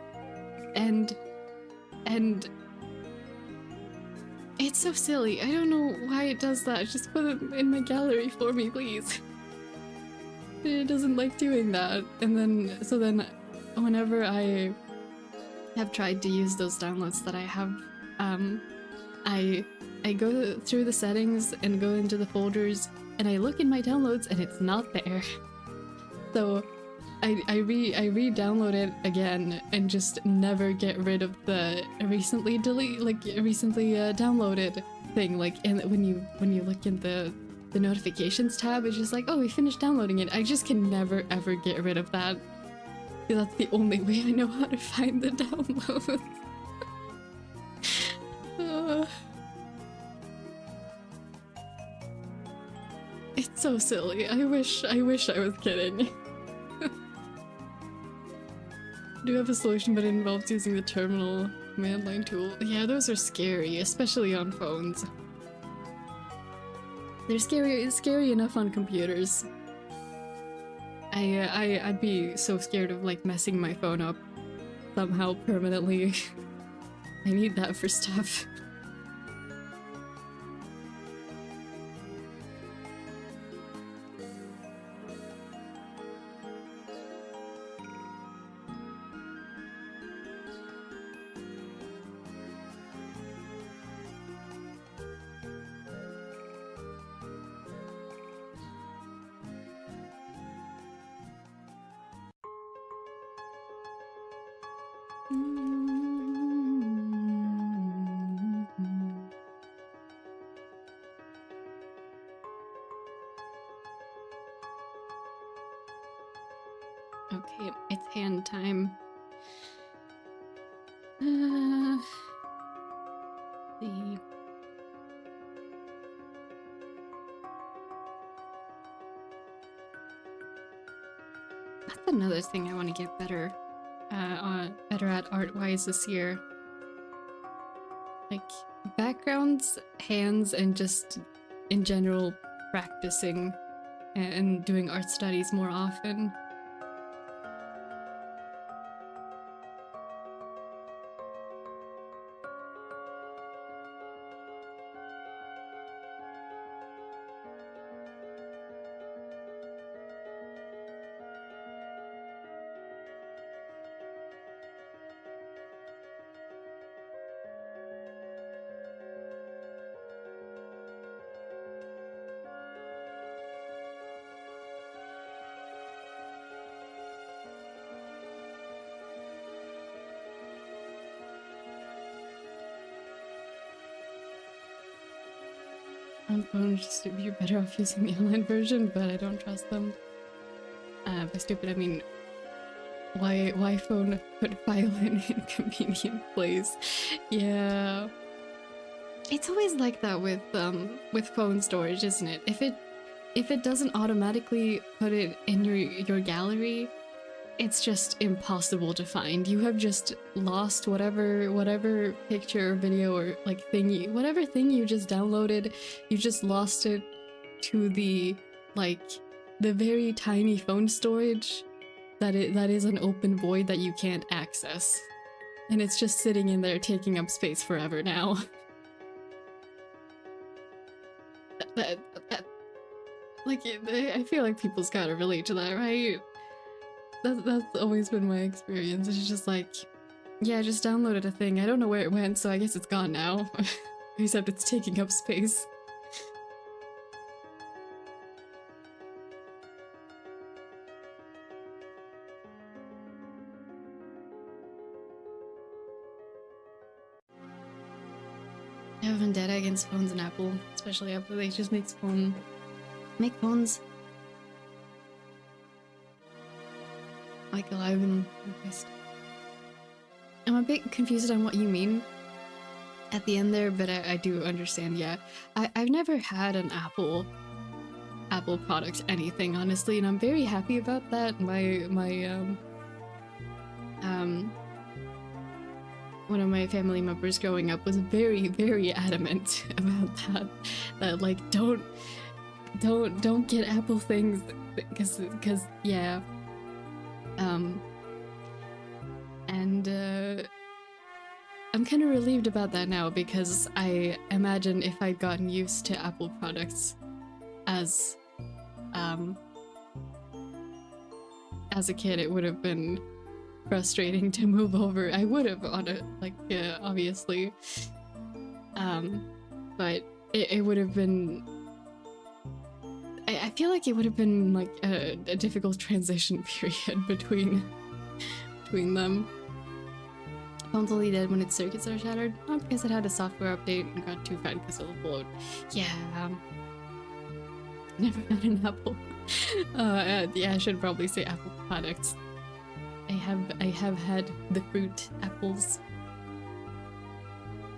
and it's so silly. I don't know why it does that. Just put it in my gallery for me, please. It doesn't like doing that. And then, so then, whenever I have tried to use those downloads that I have, I go through the settings and go into the folders, and I look in my downloads and it's not there. So I re-download it again and just never get rid of the recently downloaded thing. Like, and when you look in the notifications tab, it's just like, oh, we finished downloading it. I just can never ever get rid of that. That's the only way I know how to find the download. It's so silly. I wish I was kidding. Do have a solution, but it involves using the terminal command line tool. Yeah, those are scary, especially on phones. They're scary. It's scary enough on computers. I'd be so scared of, like, messing my phone up somehow permanently. I need that for stuff. Okay, it's hand time. See. That's another thing I want to get better at art-wise this year. Like, backgrounds, hands, and just in general practicing and doing art studies more often. On phone, just you're better off using the online version, but I don't trust them. By stupid, I mean, why phone put file in inconvenient place? Yeah, it's always like that with phone storage, isn't it? If it doesn't automatically put it in your gallery, it's just impossible to find. You have just lost whatever picture or video or, like, whatever thing you just downloaded, you just lost it to the, like, the very tiny phone storage that is an open void that you can't access. And it's just sitting in there taking up space forever now. Like, I feel like people's gotta relate to that, right? That's always been my experience. It's just like, yeah, I just downloaded a thing. I don't know where it went, so I guess it's gone now. Except it's taking up space. I have a vendetta against phones and Apple, especially Apple. They just make phones like alive and pissed. I'm a bit confused on what you mean at the end there, but I do understand. Yeah, I've never had an Apple product anything, honestly, and I'm very happy about that. My one of my family members growing up was very, very adamant about that like don't get Apple things because yeah. And I'm kind of relieved about that now, because I imagine if I'd gotten used to Apple products as a kid, it would have been frustrating to move over. I would have on it, like, obviously, but it would have been. I feel like it would have been like a difficult transition period between them. Phone's only dead when its circuits are shattered, not because it had a software update and got too fat because it'll bloat. Yeah, never had an Apple. Yeah, I should probably say Apple products. I have had the fruit apples.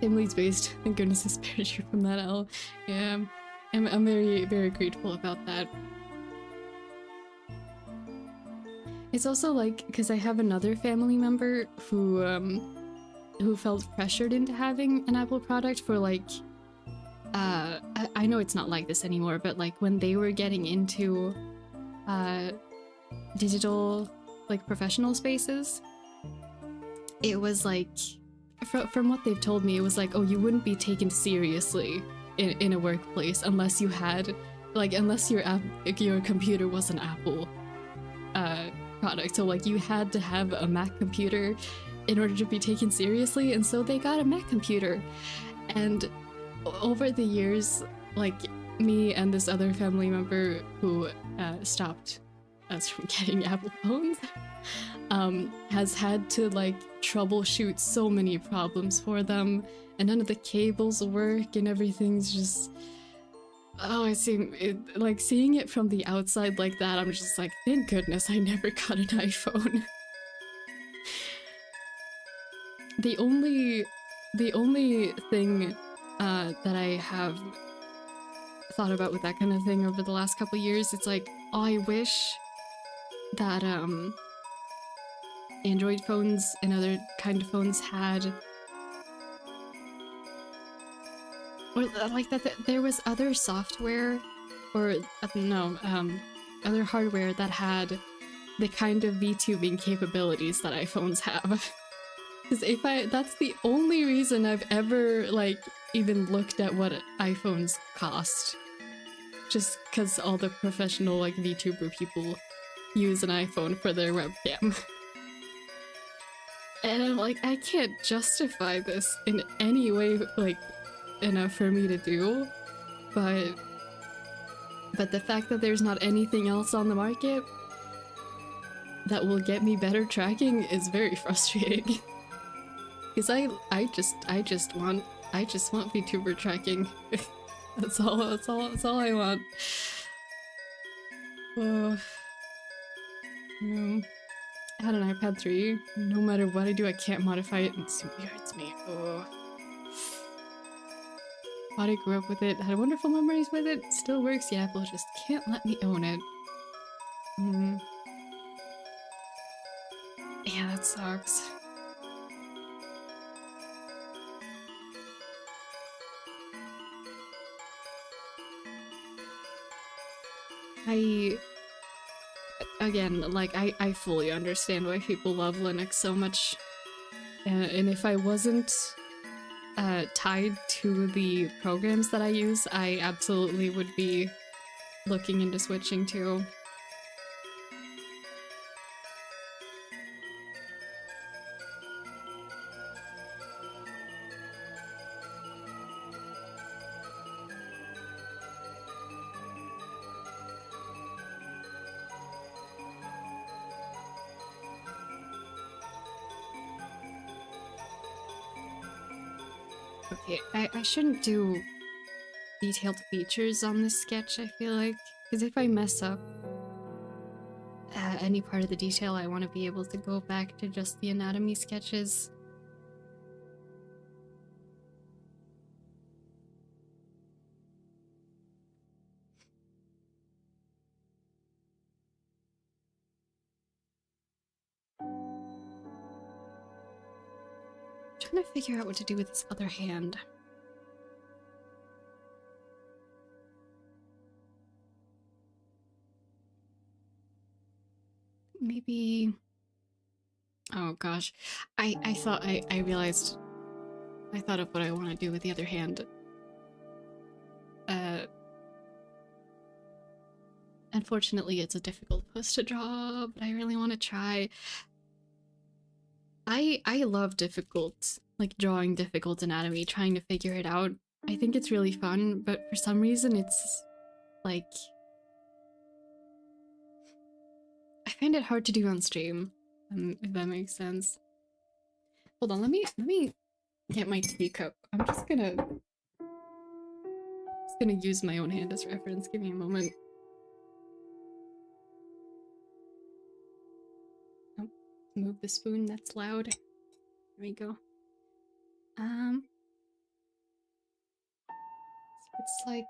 Family's based. Thank goodness I spared you from that, Al. Yeah, I'm very, very grateful about that. It's also like, because I have another family member who felt pressured into having an Apple product for like, I know it's not like this anymore, but like when they were getting into digital, like, professional spaces, it was like, from what they've told me, it was like, oh, you wouldn't be taken seriously in a workplace unless you had, like, unless your computer was an Apple product. So like you had to have a Mac computer in order to be taken seriously, and so they got a Mac computer. And over the years, like, me and this other family member who stopped us from getting Apple phones has had to like troubleshoot so many problems for them, and none of the cables work and everything's just, oh, I see it, like, seeing it from the outside like that, I'm just like, thank goodness I never got an iPhone. The only thing that I have thought about with that kind of thing over the last couple years, it's like, oh, I wish that Android phones and other kind of phones had, or like that there was other software or other hardware that had the kind of VTubing capabilities that iPhones have. Because that's the only reason I've ever like even looked at what iPhones cost. Just because all the professional like VTuber people use an iPhone for their webcam. And I'm like, I can't justify this in any way, like, enough for me to do, but the fact that there's not anything else on the market that will get me better tracking is very frustrating. Because I just want VTuber tracking. That's all I want. I had an iPad 3. No matter what I do, I can't modify it, and it simply hurts me. Thought I grew up with it, had wonderful memories with it, still works, yeah, Apple just can't let me own it. Yeah, that sucks. Again, like, I fully understand why people love Linux so much. And if I wasn't tied to the programs that I use, I absolutely would be looking into switching to. Okay, I shouldn't do detailed features on this sketch, I feel like. Because if I mess up any part of the detail, I want to be able to go back to just the anatomy sketches. Trying to figure out what to do with this other hand. Maybe... Oh gosh. I realized... I thought of what I want to do with the other hand. Unfortunately, it's a difficult pose to draw, but I really want to try. I love difficult, like drawing difficult anatomy, trying to figure it out. I think it's really fun, but for some reason it's like... I find it hard to do on stream, if that makes sense. Hold on, let me get my teacup. I'm just gonna use my own hand as reference. Give me a moment. Oh, move the spoon, that's loud. There we go. So it's like...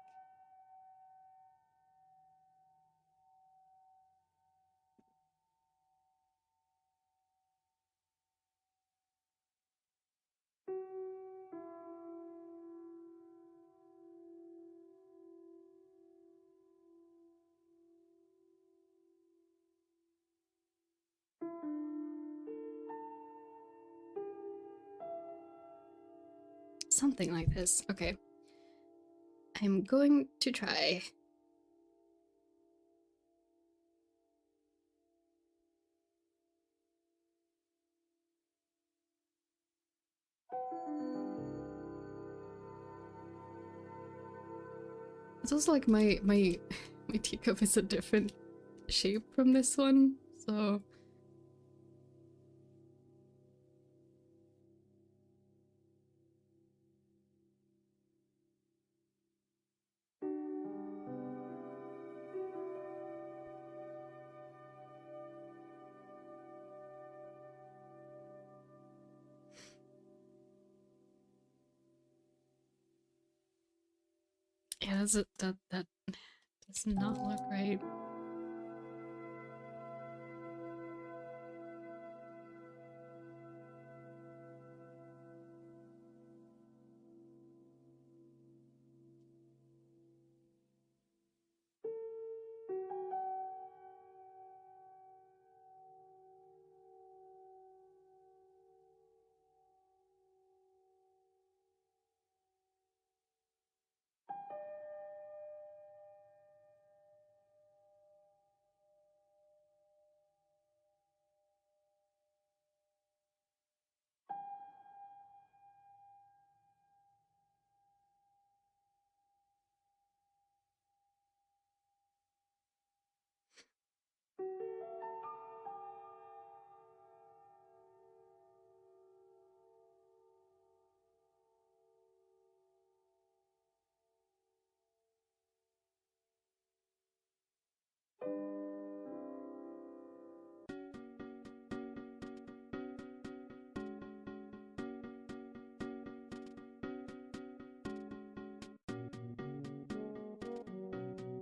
something like this. Okay. I'm going to try. It's also like my teacup is a different shape from this one, so... Yeah, that does not look right.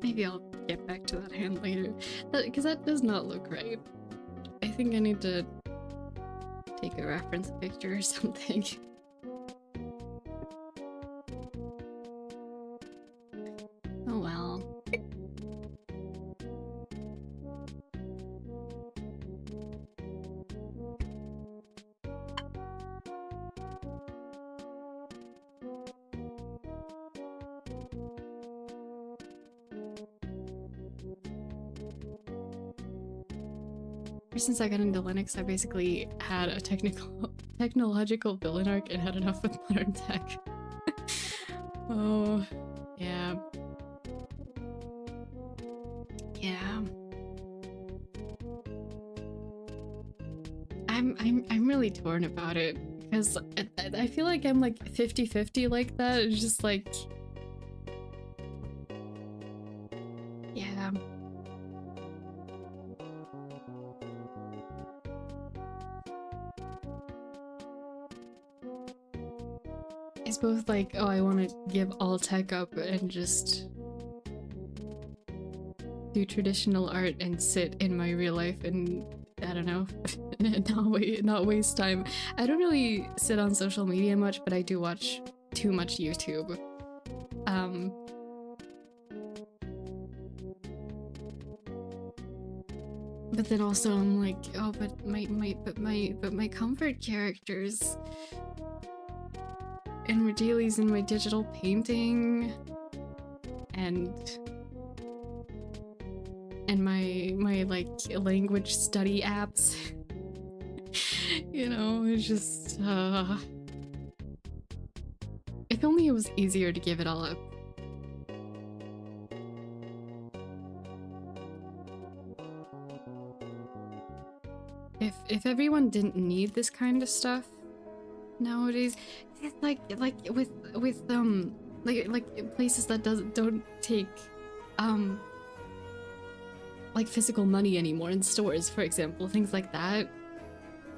Maybe I'll get back to that hand later. Because that does not look right. I think I need to take a reference picture or something. Oh well. Ever since I got into Linux, I basically had a technological villain arc and had enough with modern tech. Oh, yeah. Yeah. I'm really torn about it because I feel like I'm like 50-50 like that. It's just like, yeah. It's both like, oh, I want to give all tech up and just do traditional art and sit in my real life and, I don't know, not waste time. I don't really sit on social media much, but I do watch too much YouTube. But then also I'm like, oh, but my comfort characters and my dailies in my digital painting and my like language study apps. You know, it's just if only it was easier to give it all up. If everyone didn't need this kind of stuff nowadays, it's like with like places that don't take like physical money anymore in stores, for example, things like that.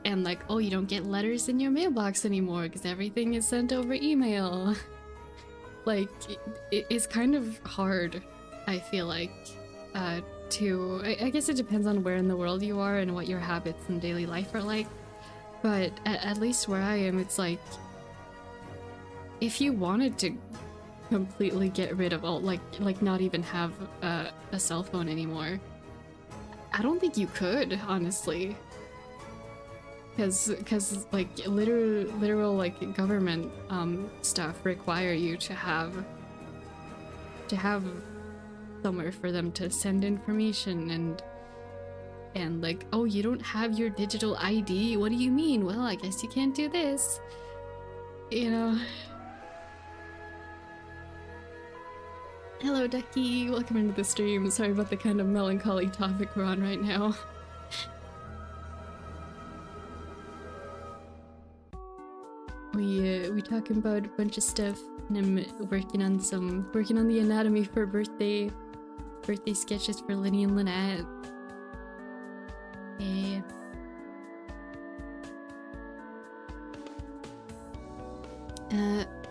And like, oh, you don't get letters in your mailbox anymore because everything is sent over email. Like, it's kind of hard, I feel like, I guess it depends on where in the world you are and what your habits in daily life are like. But at least where I am, it's like, if you wanted to completely get rid of all, like not even have a cell phone anymore, I don't think you could, honestly. Because like literal like government stuff require you to have somewhere for them to send information and like, oh, you don't have your digital ID? What do you mean? Well, I guess you can't do this. You know. Hello, Ducky. Welcome into the stream. Sorry about the kind of melancholy topic we're on right now. We talking about a bunch of stuff, and I'm working on the anatomy for birthday sketches for Linny and Lynette. Yeah.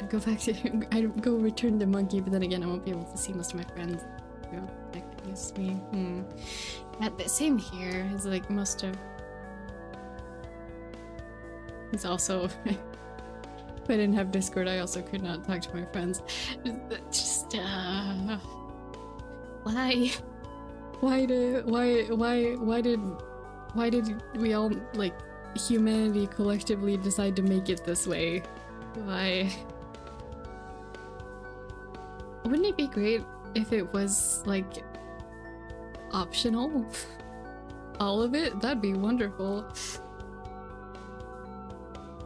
Go back to I'd go return the monkey, but then again I won't be able to see most of my friends. You know, that could use me. At the same here is like most of. It's also. If I didn't have Discord, I also could not talk to my friends. Just why did we all, like, humanity collectively decide to make it this way? Why? Wouldn't it be great if it was, like, optional? All of it? That'd be wonderful.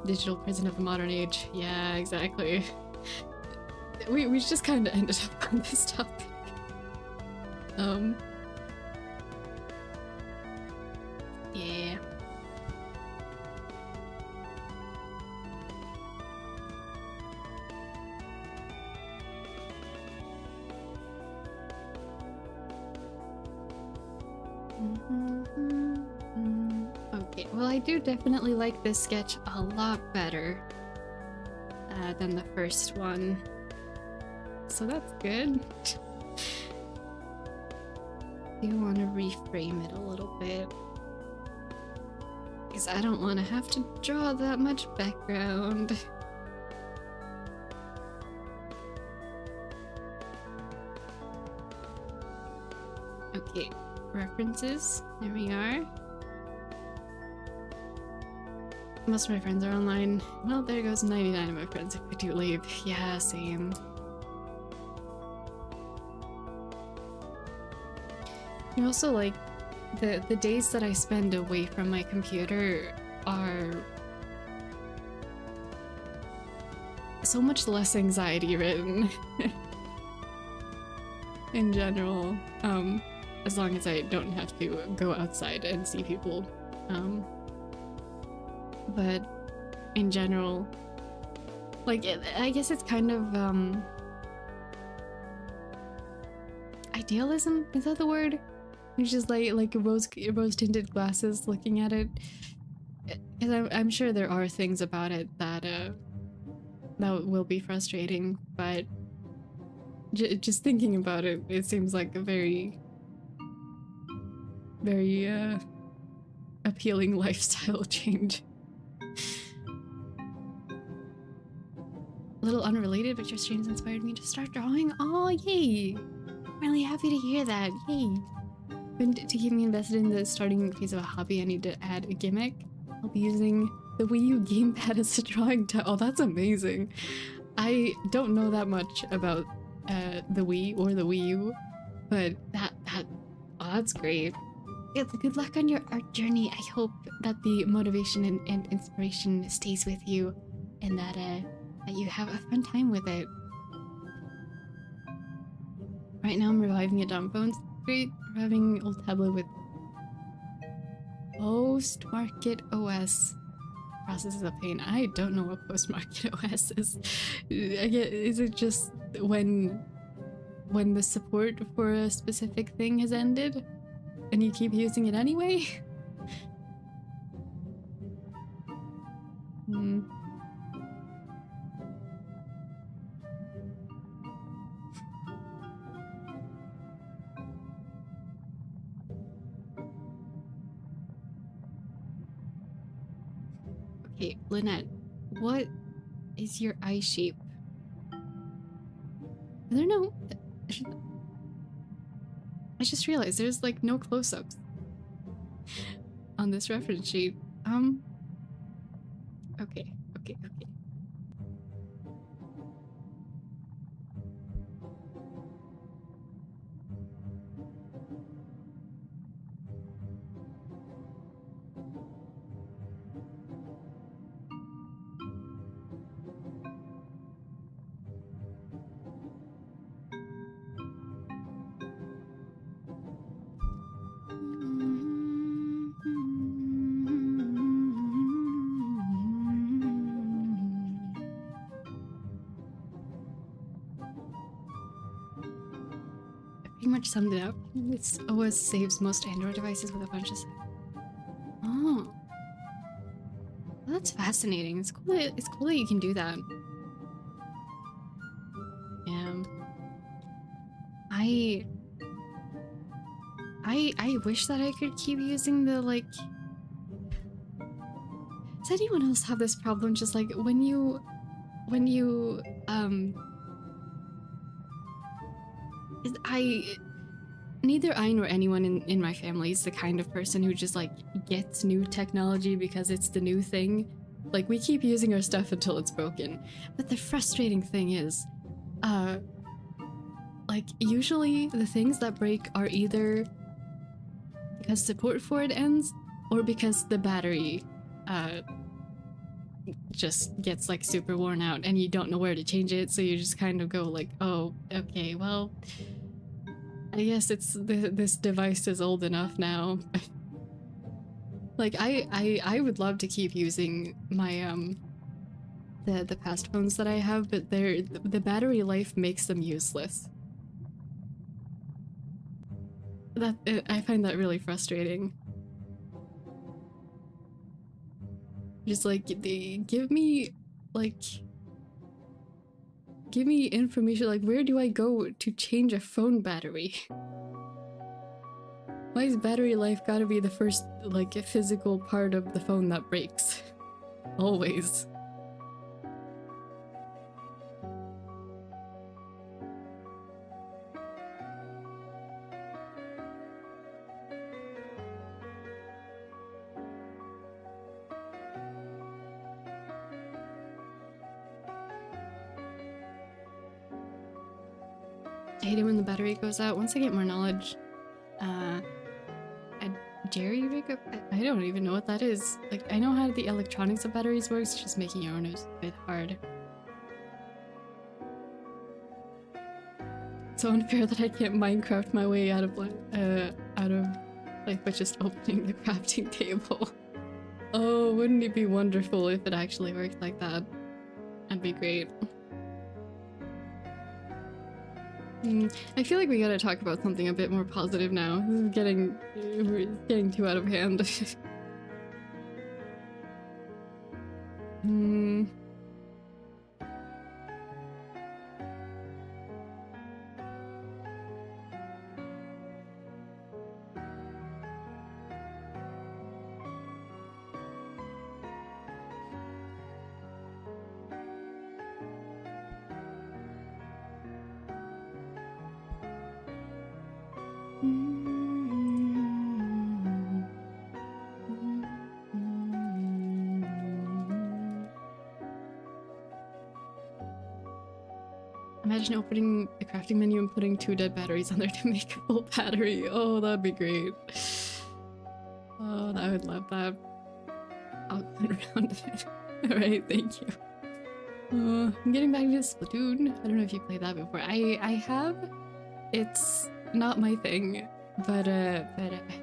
Digital prison of the modern age. Yeah, exactly. We just kind of ended up on this topic. Yeah. Okay, well, I do definitely like this sketch a lot better than the first one, so that's good. I do want to reframe it a little bit because I don't want to have to draw that much background. Okay, references, there we are. Most of my friends are online. Well, there goes 99 of my friends if I do leave. Yeah, same. And also, like, the days that I spend away from my computer are so much less anxiety ridden. In general, as long as I don't have to go outside and see people. But in general, Like, I guess it's kind of, idealism? Is that the word? It's just like rose-tinted glasses looking at it. Because I'm sure there are things about it that, that will be frustrating, but just thinking about it, it seems like a very, very, appealing lifestyle change. A little unrelated, but your streams inspired me to start drawing. Oh, yay! I'm really happy to hear that. Yay! To keep me invested in the starting phase of a hobby, I need to add a gimmick. I'll be using the Wii U gamepad as a drawing tool. Oh, that's amazing. I don't know that much about the Wii or the Wii U, but oh, that's great. Yeah, good luck on your art journey. I hope that the motivation and inspiration stays with you, and that that you have a fun time with it. Right now I'm reviving a dumb phone. Great, reviving old tablet with post-market OS. Process is a pain. I don't know what post-market OS is. Is it just when the support for a specific thing has ended and you keep using it anyway? Okay, Lynette, what is your eye shape? I don't know. I just realized there's like no close-ups on this reference sheet. Okay. Pretty much summed it up. This OS saves most Android devices with a bunch of... Oh. Well, that's fascinating. It's cool that you can do that. I wish that I could keep using the, like... Does anyone else have this problem? Just like when you neither I nor anyone in my family is the kind of person who just like gets new technology because it's the new thing. Like, we keep using our stuff until it's broken. But the frustrating thing is, like, usually the things that break are either because support for it ends or because the battery just gets like super worn out and you don't know where to change it, so you just kind of go like, oh, okay, well, I guess it's this device is old enough now. Like, I would love to keep using my the past phones that I have, but the battery life makes them useless. I find that really frustrating. Just like, they give me information, like, where do I go to change a phone battery? Why is battery life gotta be the first, like, physical part of the phone that breaks? Always. I hate it when the battery goes out. Once I get more knowledge, a jerry rig up? I don't even know what that is. Like, I know how the electronics of batteries works, just making your own is a bit hard. So unfair that I can't Minecraft my way out of life by just opening the crafting table. Oh, wouldn't it be wonderful if it actually worked like that? That'd be great. I feel like we gotta talk about something a bit more positive now. This is getting too out of hand. Imagine opening the crafting menu and putting 2 dead batteries on there to make a full battery. Oh, that'd be great. Oh, I would love that. I'll put around it. Alright, thank you. I'm getting back to Splatoon. I don't know if you played that before. I have. It's not my thing, but I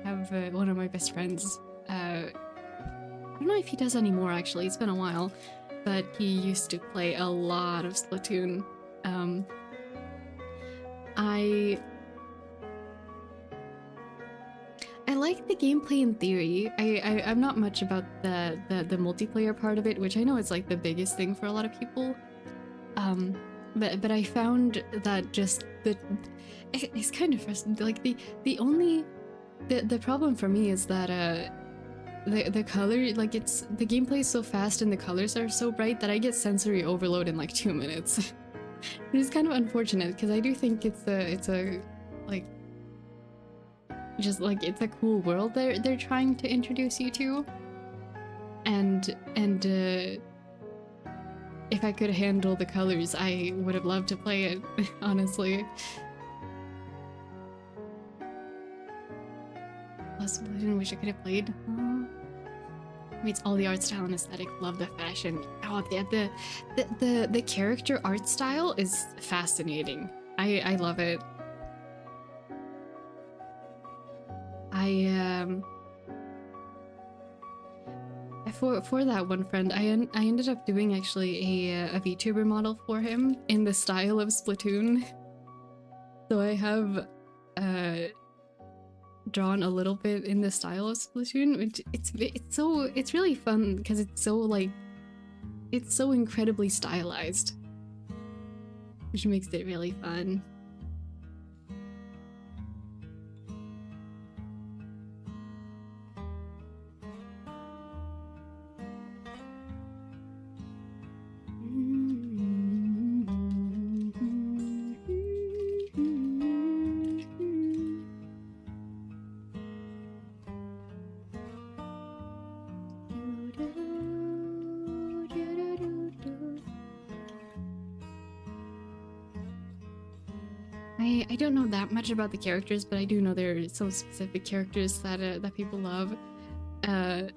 have one of my best friends. I don't know if he does anymore actually, it's been a while, but he used to play a lot of Splatoon. I like the gameplay in theory. I'm not much about the multiplayer part of it, which I know is like the biggest thing for a lot of people. But I found that just it's kind of frustrating. Like the problem for me is that the color, like the gameplay is so fast and the colors are so bright that I get sensory overload in like 2 minutes. Which is kind of unfortunate because I do think it's a like just like it's a cool world they're trying to introduce you to, and if I could handle the colors, I would have loved to play it, honestly. Plus, I didn't wish I could have played. Meets all the art style and aesthetic. Love the fashion. Oh, the character art style is fascinating. I love it. For that one friend, I ended up doing actually a VTuber model for him in the style of Splatoon. So I have drawn a little bit in the style of Splatoon, which it's really fun because it's so incredibly stylized, which makes it really fun. I don't know that much about the characters, but I do know there are some specific characters that that people love. And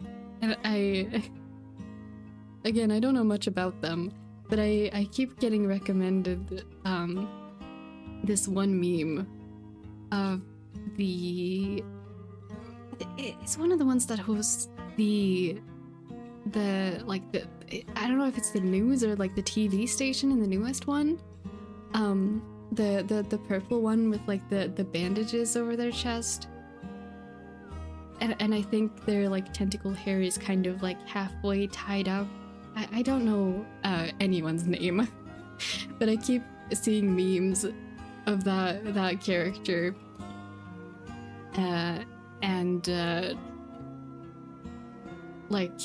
again, I don't know much about them, but I keep getting recommended this one meme of it's one of the ones that hosts the I don't know if it's the news or like the TV station in the newest one. The purple one with like the bandages over their chest, and I think their like tentacle hair is kind of like halfway tied up. I don't know anyone's name, but I keep seeing memes of that character, and like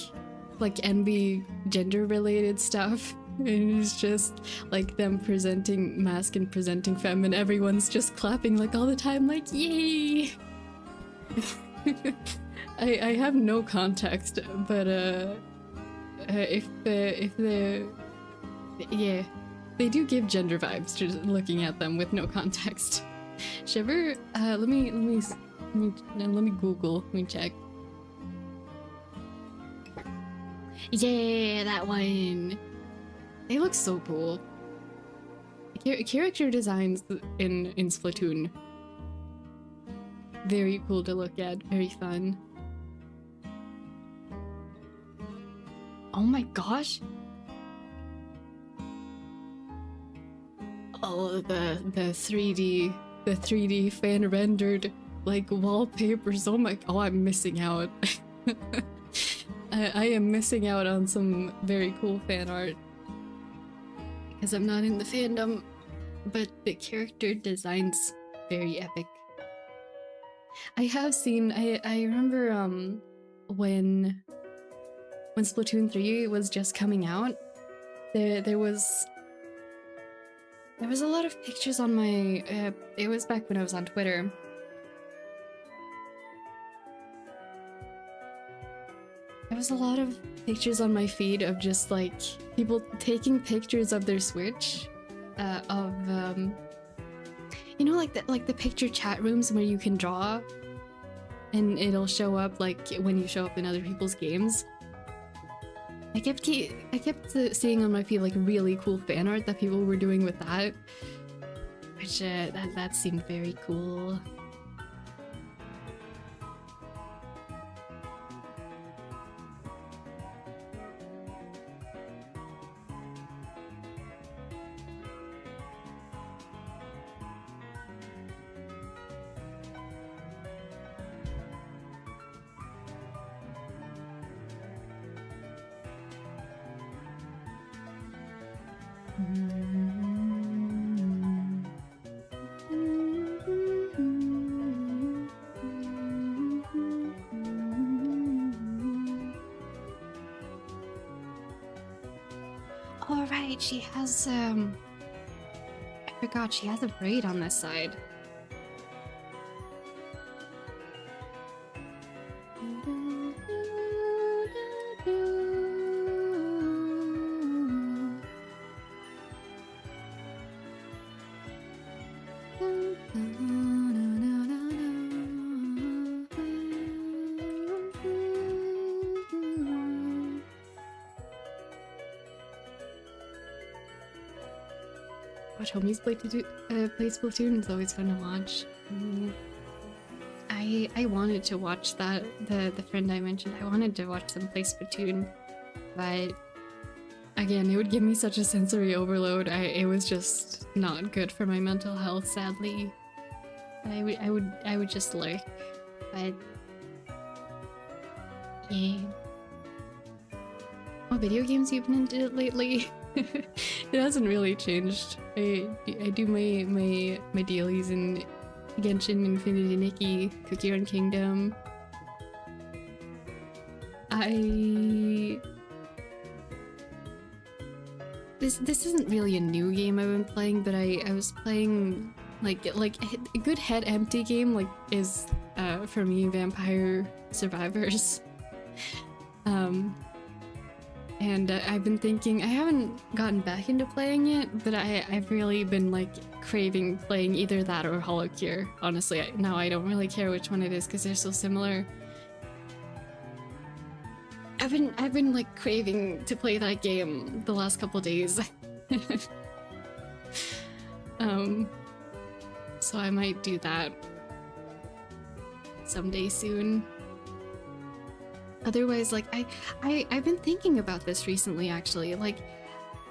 NB gender related stuff. And it's just like them presenting masc and presenting femme, and everyone's just clapping like all the time, like yay! I have no context, but if yeah, they do give gender vibes just looking at them with no context. Shiver, let me Google, let me check. Yeah, that one. They look so cool. Character designs in Splatoon. Very cool to look at, very fun. Oh my gosh! Oh, the 3D fan rendered like wallpapers. Oh, I'm missing out. I am missing out on some very cool fan art because I'm not in the fandom, but the character design's very epic. I have seen. I remember when Splatoon 3 was just coming out, there was a lot of pictures on my it was back when I was on Twitter. There was a lot of pictures on my feed of just like people taking pictures of their Switch, of you know, like the picture chat rooms where you can draw, and it'll show up like when you show up in other people's games. I kept seeing on my feed like really cool fan art that people were doing with that, which that seemed very cool. All right, she has I forgot she has a braid on this side. Watch homies play Splatoon is always fun to watch. I wanted to watch that, the friend I mentioned, I wanted to watch them play Splatoon, but again, it would give me such a sensory overload. It was just not good for my mental health, sadly. I would just lurk, but yeah. What video games you've been into lately? It hasn't really changed. I do my dailies in Genshin, Infinity Nikki, Cookie Run Kingdom. This isn't really a new game I've been playing, but I was playing like a good head empty game like is for me Vampire Survivors. And I've been thinking, I haven't gotten back into playing it, but I've really been like craving playing either that or Hollow Cure. Honestly, now I don't really care which one it is because they're so similar. I've been like craving to play that game the last couple days. So I might do that someday soon. Otherwise, like, I've been thinking about this recently, actually. Like,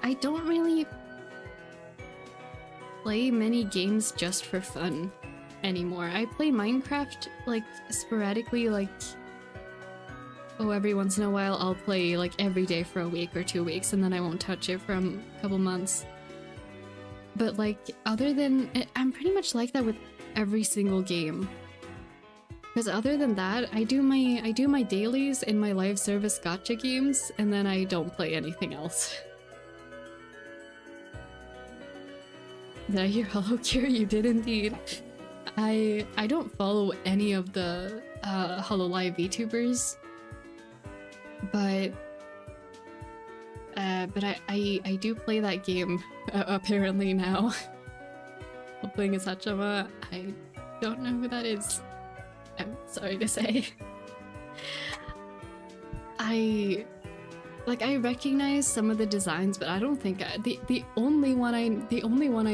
I don't really play many games just for fun anymore. I play Minecraft, like, sporadically, like, oh, every once in a while I'll play, like, every day for a week or 2 weeks, and then I won't touch it for a couple months. But, like, other than... I'm pretty much like that with every single game. Because other than that, I do my dailies in my live service gacha games, and then I don't play anything else. Did I hear Hollow Cure? You did indeed. I don't follow any of the HoloLive VTubers, but I do play that game apparently now. I'm playing as Hachama. I don't know who that is. I'm sorry to say. I recognize some of the designs, but I don't think the only one I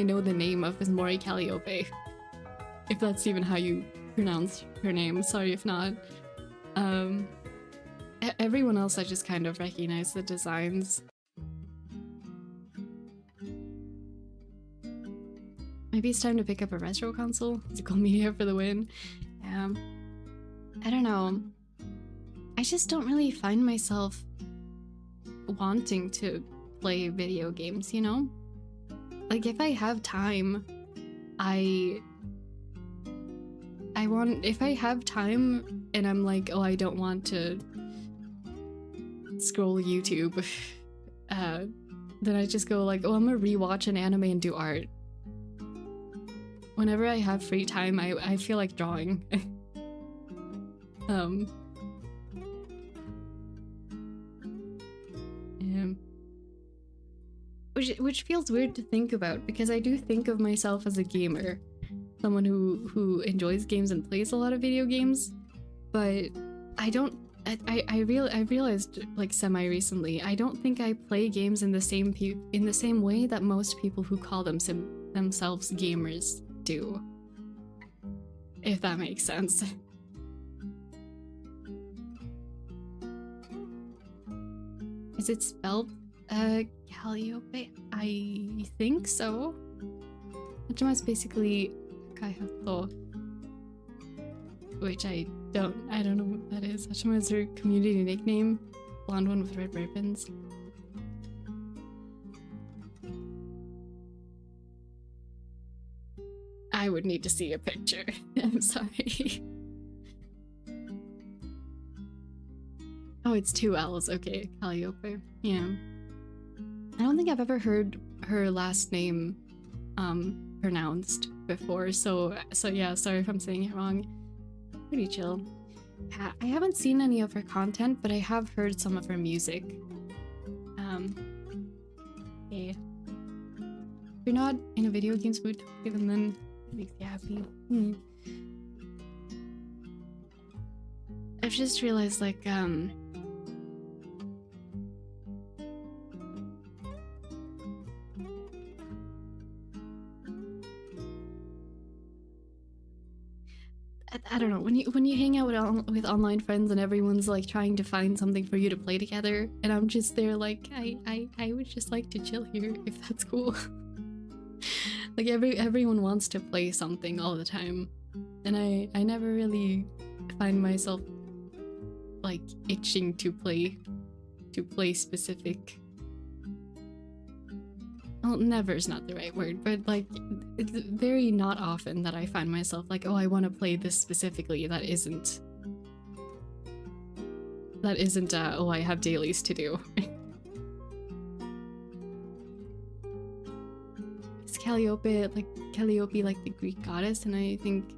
know the name of is Mori Calliope. If that's even how you pronounce her name. Sorry if not. Everyone else I just kind of recognize the designs. maybe it's time to pick up a retro console. Physical media for the win. I don't know. I just don't really find myself wanting to play video games, you know? Like, if I have time, if I have time and I'm like, oh, I don't want to scroll YouTube, then I just go like, oh, I'm gonna rewatch an anime and do art. Whenever I have free time, I feel like drawing. Which feels weird to think about, because I do think of myself as a gamer, someone who enjoys games and plays a lot of video games, but I don't. I realized like semi-recently, I don't think I play games in the same way that most people who call themselves gamers do. If that makes sense. Is it spelled Calliope? I think so. Hachima is basically Kaihato, which I don't know what that is. Hachima is her community nickname. Blonde one with red ribbons. I would need to see a picture. I'm sorry. Oh, it's 2 L's. Okay, Calliope. Yeah. I don't think I've ever heard her last name pronounced before, so yeah, sorry if I'm saying it wrong. Pretty chill. I haven't seen any of her content, but I have heard some of her music. Yeah. If you're not in a video games mood, even then it makes you happy. I've just realized, like, I don't know, when you hang out with online friends and everyone's like trying to find something for you to play together, and I'm just there like, I would just like to chill here if that's cool. Like everyone wants to play something all the time, and I never really find myself like itching to play specific. Well, never is not the right word, but like it's very not often that I find myself like, oh, I want to play this specifically. That isn't oh, I have dailies to do. It's Calliope like the Greek goddess, and I think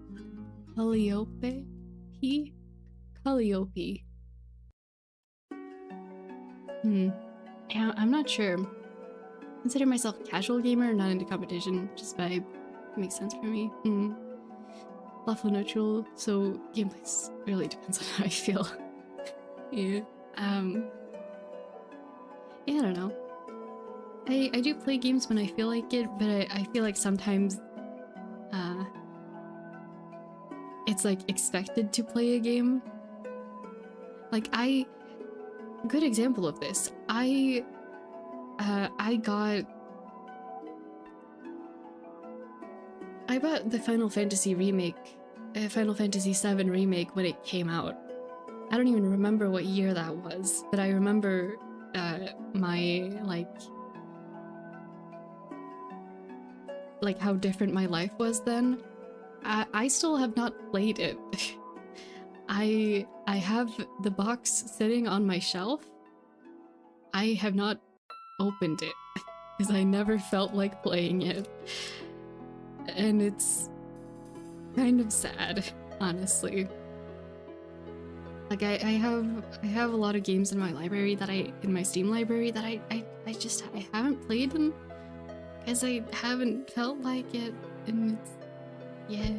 Calliope. Yeah, I'm not sure. Consider myself a casual gamer, not into competition, just vibe. Makes sense for me. Lawful neutral, so gameplay really depends on how I feel. Yeah. Yeah, I don't know. I do play games when I feel like it, but I feel like sometimes it's like expected to play a game. Like good example of this. I bought the Final Fantasy remake, Final Fantasy VII remake when it came out. I don't even remember what year that was, but I remember my like how different my life was then. I still have not played it. I have the box sitting on my shelf. I have not opened it because I never felt like playing it, and it's kind of sad, honestly. Like I have a lot of games in my library that in my Steam library that I haven't played them because I haven't felt like it, and it's, yeah.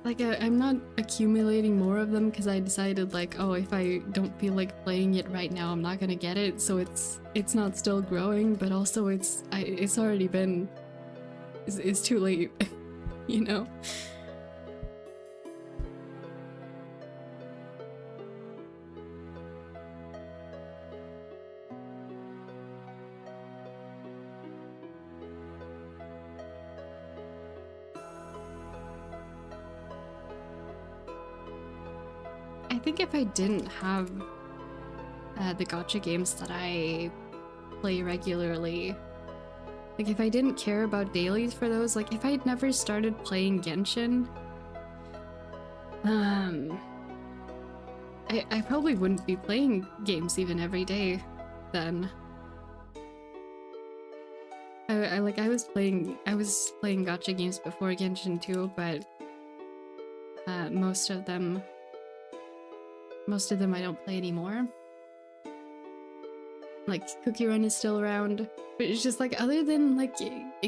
Like, I'm not accumulating more of them because I decided, like, oh, if I don't feel like playing it right now, I'm not gonna get it, so it's not still growing, but also it's already been... It's too late, you know? think if I didn't have the gacha games that I play regularly, like if I didn't care about dailies for those, like if I'd never started playing Genshin, I probably wouldn't be playing games even every day then. I was playing gacha games before Genshin too, but most of them I don't play anymore. Like Cookie Run is still around, but it's just like other than like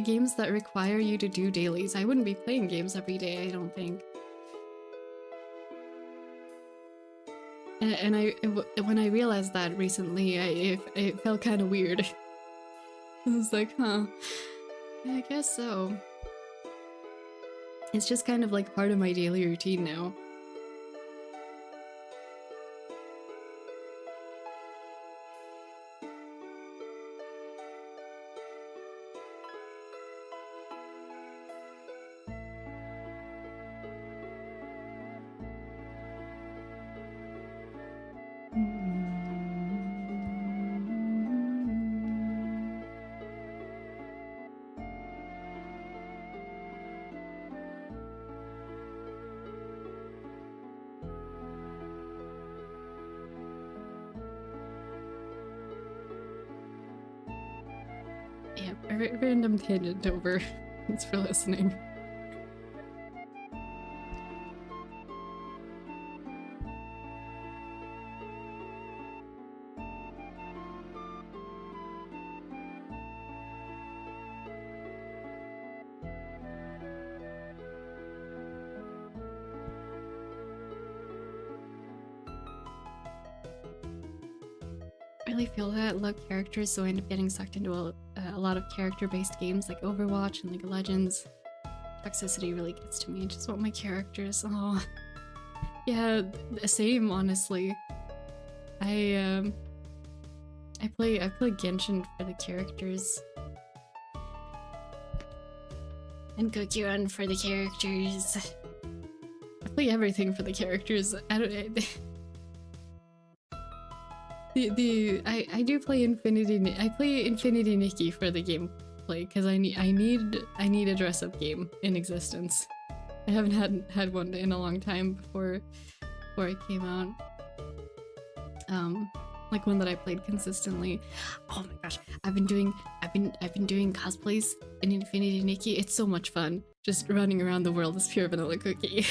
games that require you to do dailies, I wouldn't be playing games every day, I don't think. And when I realized that recently, it felt kind of weird. I was like, huh, yeah, I guess so. It's just kind of like part of my daily routine now. Yeah, random tangent over. Thanks for listening. I really feel that, love characters, so I end up getting sucked into a lot of character-based games like Overwatch and League of Legends. Toxicity really gets to me. I just want my characters. Oh, yeah, same. Honestly, I play Genshin for the characters, and Cookie Run for the characters. I play everything for the characters. I do play Infinity. I play Infinity Nikki for the gameplay because I need a dress-up game in existence. I haven't had one in a long time before it came out. Like one that I played consistently. Oh my gosh, I've been doing cosplays in Infinity Nikki. It's so much fun just running around the world as pure vanilla cookie.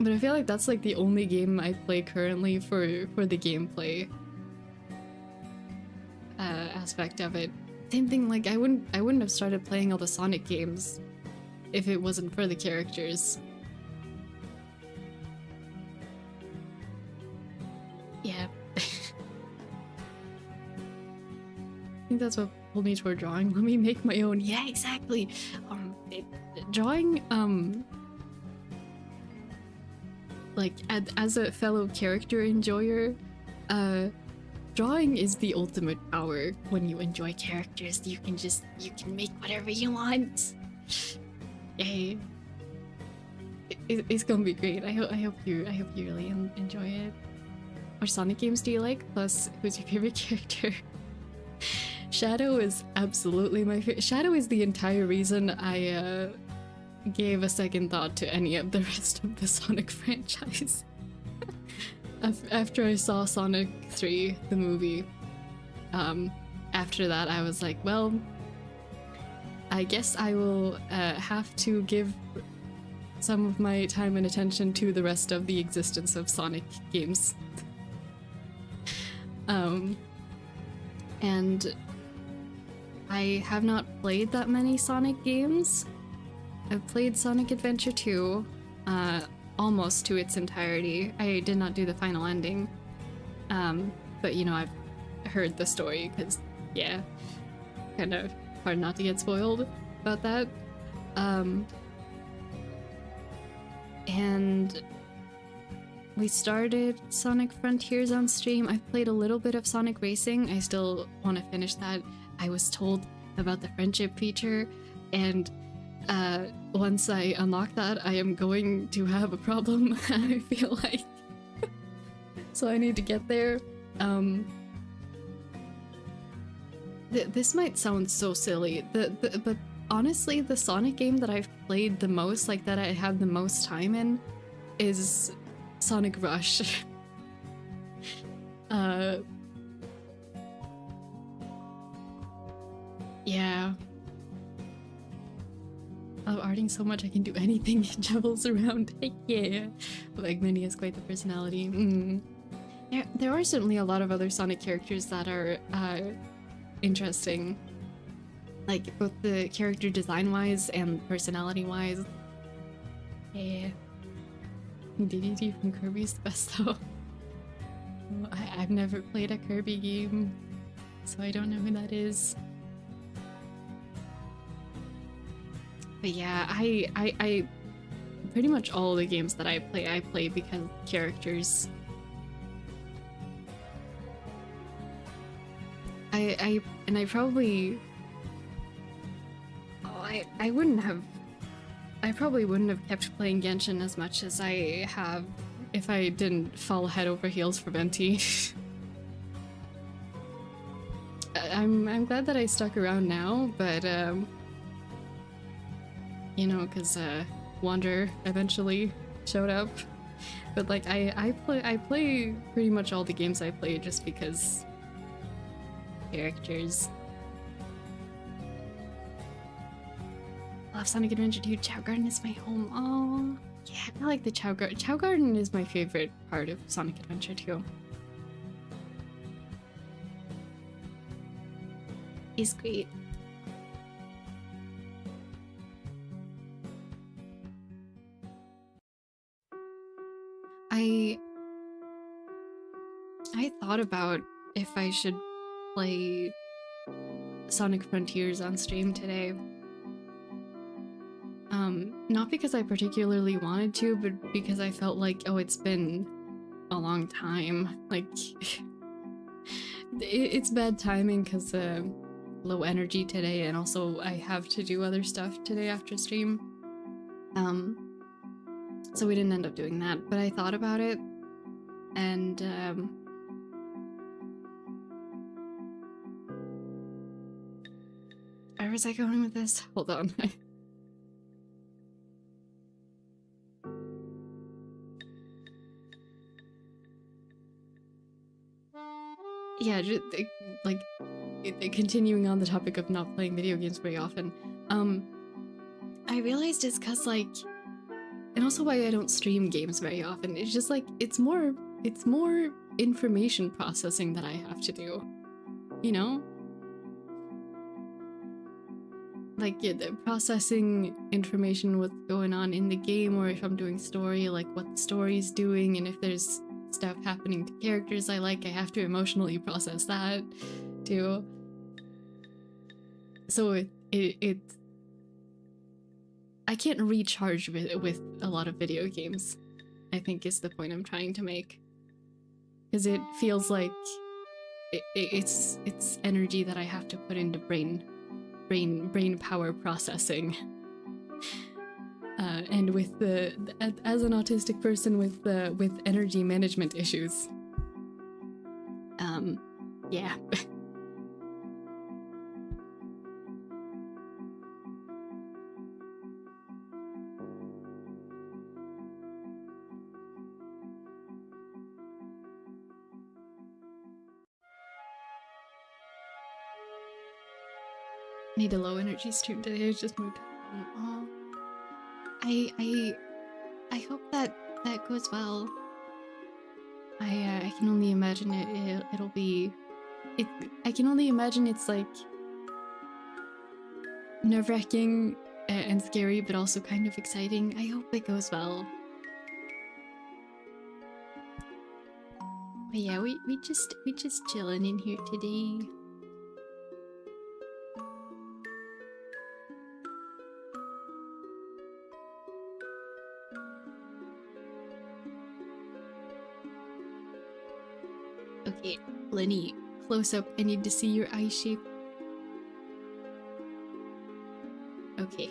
But I feel like that's like the only game I play currently for the gameplay aspect of it. Same thing, like I wouldn't have started playing all the Sonic games if it wasn't for the characters. Yeah. I think that's what pulled me toward drawing. Let me make my own. Yeah, exactly. Drawing, like as a fellow character enjoyer, drawing is the ultimate power. When you enjoy characters, you can make whatever you want. Yay. It's gonna be great. I hope you really enjoy it. What Sonic games do you like? Plus, who's your favorite character? Shadow is absolutely my favorite. Shadow is the entire reason I gave a second thought to any of the rest of the Sonic franchise. After I saw Sonic 3, the movie, after that I was like, well, I guess I will have to give some of my time and attention to the rest of the existence of Sonic games. And I have not played that many Sonic games. I've played Sonic Adventure 2 almost to its entirety. I did not do the final ending, but you know, I've heard the story because, yeah, kind of hard not to get spoiled about that. And we started Sonic Frontiers on stream. I've played a little bit of Sonic Racing. I still want to finish that. I was told about the friendship feature, and once I unlock that, I am going to have a problem, I feel like. So I need to get there. This might sound so silly, but honestly, the Sonic game that I've played the most, like that I have the most time in, is Sonic Rush. Yeah. I love arting so much I can do anything it travels around. Yeah. Like Minnie has quite the personality. Yeah, there are certainly a lot of other Sonic characters that are interesting. Like both the character design wise and personality wise. Yeah. DDD from Kirby's the best though. I've never played a Kirby game, so I don't know who that is. But yeah, I pretty much all the games that I play because of characters. I probably I probably wouldn't have kept playing Genshin as much as I have if I didn't fall head over heels for Venti. I'm glad that I stuck around now, but you know, because Wander eventually showed up. But like I play pretty much all the games I play just because characters. Love Sonic Adventure 2. Chow Garden is my home. Oh, yeah, I like the Chow Garden. Chow Garden is my favorite part of Sonic Adventure 2. It's great. I thought about if I should play Sonic Frontiers on stream today. Not because I particularly wanted to, but because I felt like, oh, it's been a long time. Like, it's bad timing because low energy today, and also I have to do other stuff today after stream. So we didn't end up doing that, but I thought about it, and where was I going with this? Hold on. Yeah, just, like, continuing on the topic of not playing video games very often, I realized it's cause, like, and also why I don't stream games very often, it's just, like, it's more information processing that I have to do, you know? Like, yeah, processing information, what's going on in the game, or if I'm doing story, like, what the story's doing, and if there's stuff happening to characters I like, I have to emotionally process that too. So I can't recharge with a lot of video games, I think is the point I'm trying to make, because it feels like it's energy that I have to put into brain power processing. And with as an autistic person with energy management issues, yeah. Need a low energy stream today. I just moved home. Oh, I hope that goes well. I can only imagine it'll be. I can only imagine it's like nerve-wracking and scary, but also kind of exciting. I hope it goes well. But yeah, we just chilling in here today. Okay, Lenny, close up. I need to see your eye shape. Okay.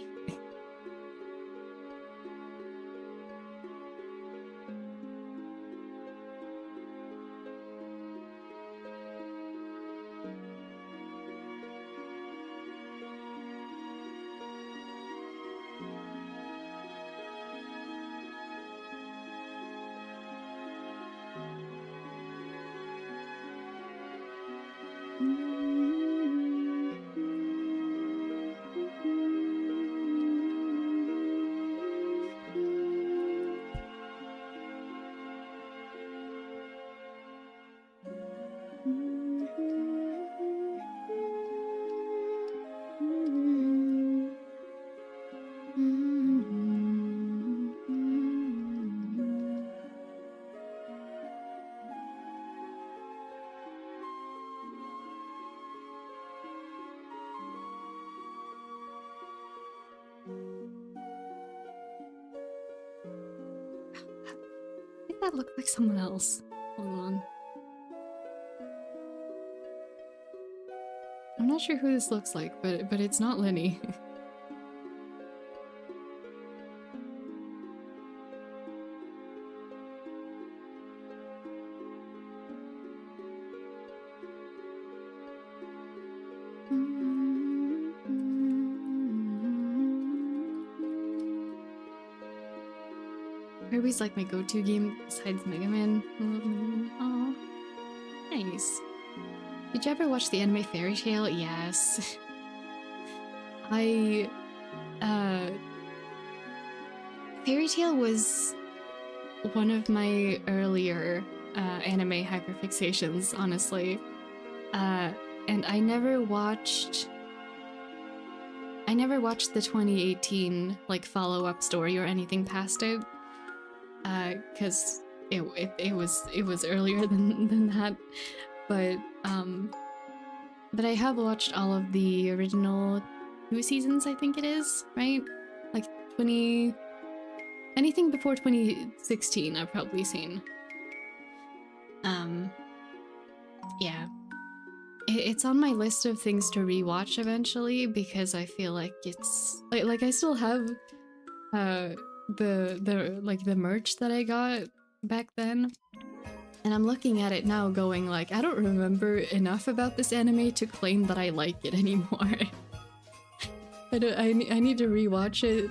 that look like someone else? Hold on. I'm not sure who this looks like, but it's not Lenny. Kirby's like my go-to game besides Mega Man. Aw, nice. Did you ever watch the anime Fairy Tail? Yes. Fairy Tail was one of my earlier anime hyperfixations, honestly. And I never watched the 2018 like follow-up story or anything past it. Because it was earlier than that. But I have watched all of the original 2 seasons, I think it is, right? Like anything before 2016 I've probably seen. Yeah. It's on my list of things to rewatch eventually because I feel like it's like I still have the merch that I got back then. And I'm looking at it now going like, I don't remember enough about this anime to claim that I like it anymore. I need to rewatch it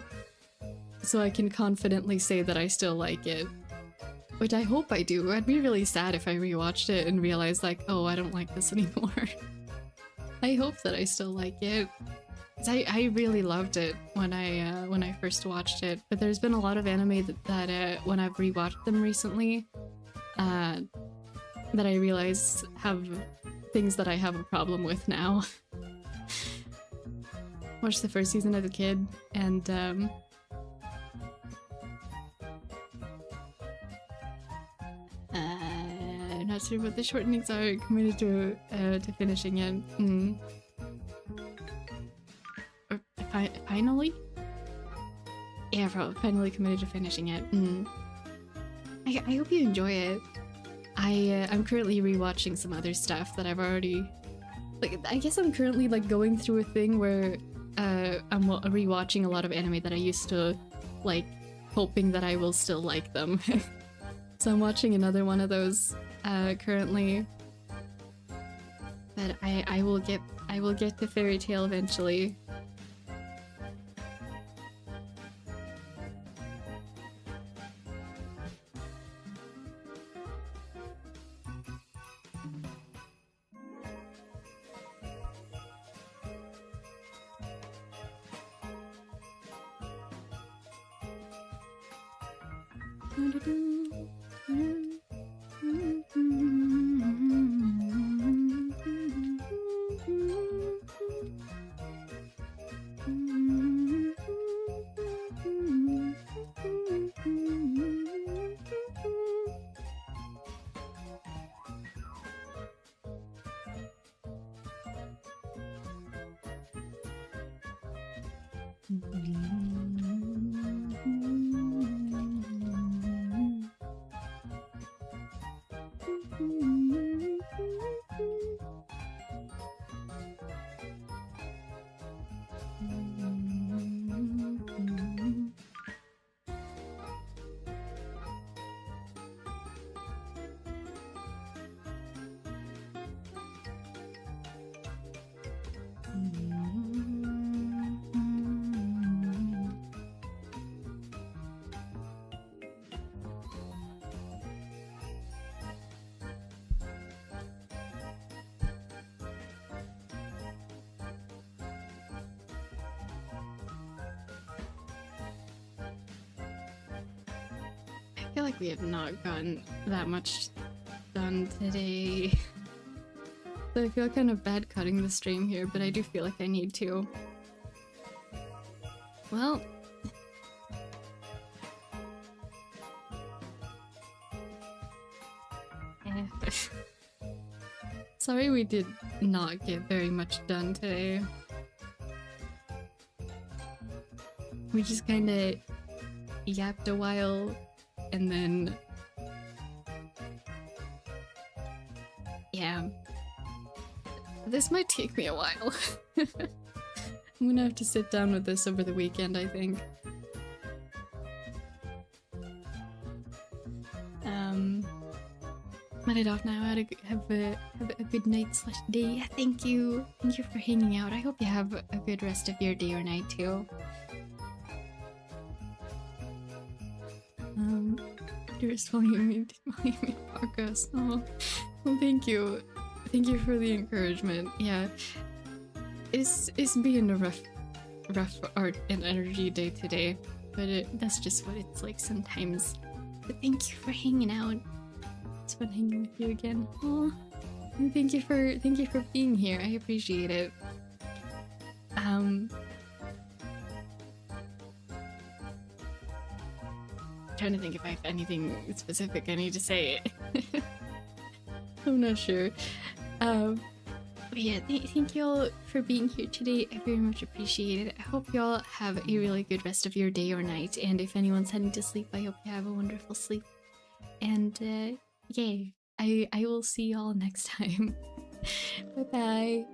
so I can confidently say that I still like it. Which I hope I do. I'd be really sad if I rewatched it and realized like, oh, I don't like this anymore. I hope that I still like it. 'Cause I really loved it when I first watched it, but there's been a lot of anime that when I've rewatched them recently, that I realize have things that I have a problem with now. Watched the first season as a kid, and not sure what the shortenings are. Committed to finishing it. Finally? Yeah, finally committed to finishing it. I hope you enjoy it. I'm currently rewatching some other stuff that I've already... Like, I guess I'm currently like going through a thing where I'm rewatching a lot of anime that I used to like, hoping that I will still like them. So I'm watching another one of those currently. But I will get to Fairy Tail eventually. I feel like we have not gotten that much done today. So I feel kind of bad cutting the stream here, but I do feel like I need to. Well... Sorry we did not get very much done today. We just kinda yapped a while, and then Yeah. This might take me a while. I'm gonna have to sit down with this over the weekend, I think. I'm headed off now. Have a good night slash day. Yeah, thank you. Thank you for hanging out. I hope you have a good rest of your day or night too. Dearest volume podcast. Oh, well, thank you. Thank you for the encouragement. Yeah, it's been a rough art and energy day today, but that's just what it's like sometimes. But thank you for hanging out. It's fun hanging with you again. Oh, and thank you for being here. I appreciate it. Trying to think if I have anything specific I need to say. I'm not sure. But yeah, thank you all for being here today. I very much appreciate it. I hope you all have a really good rest of your day or night. And if anyone's heading to sleep, I hope you have a wonderful sleep. And yay, I will see you all next time. Bye bye.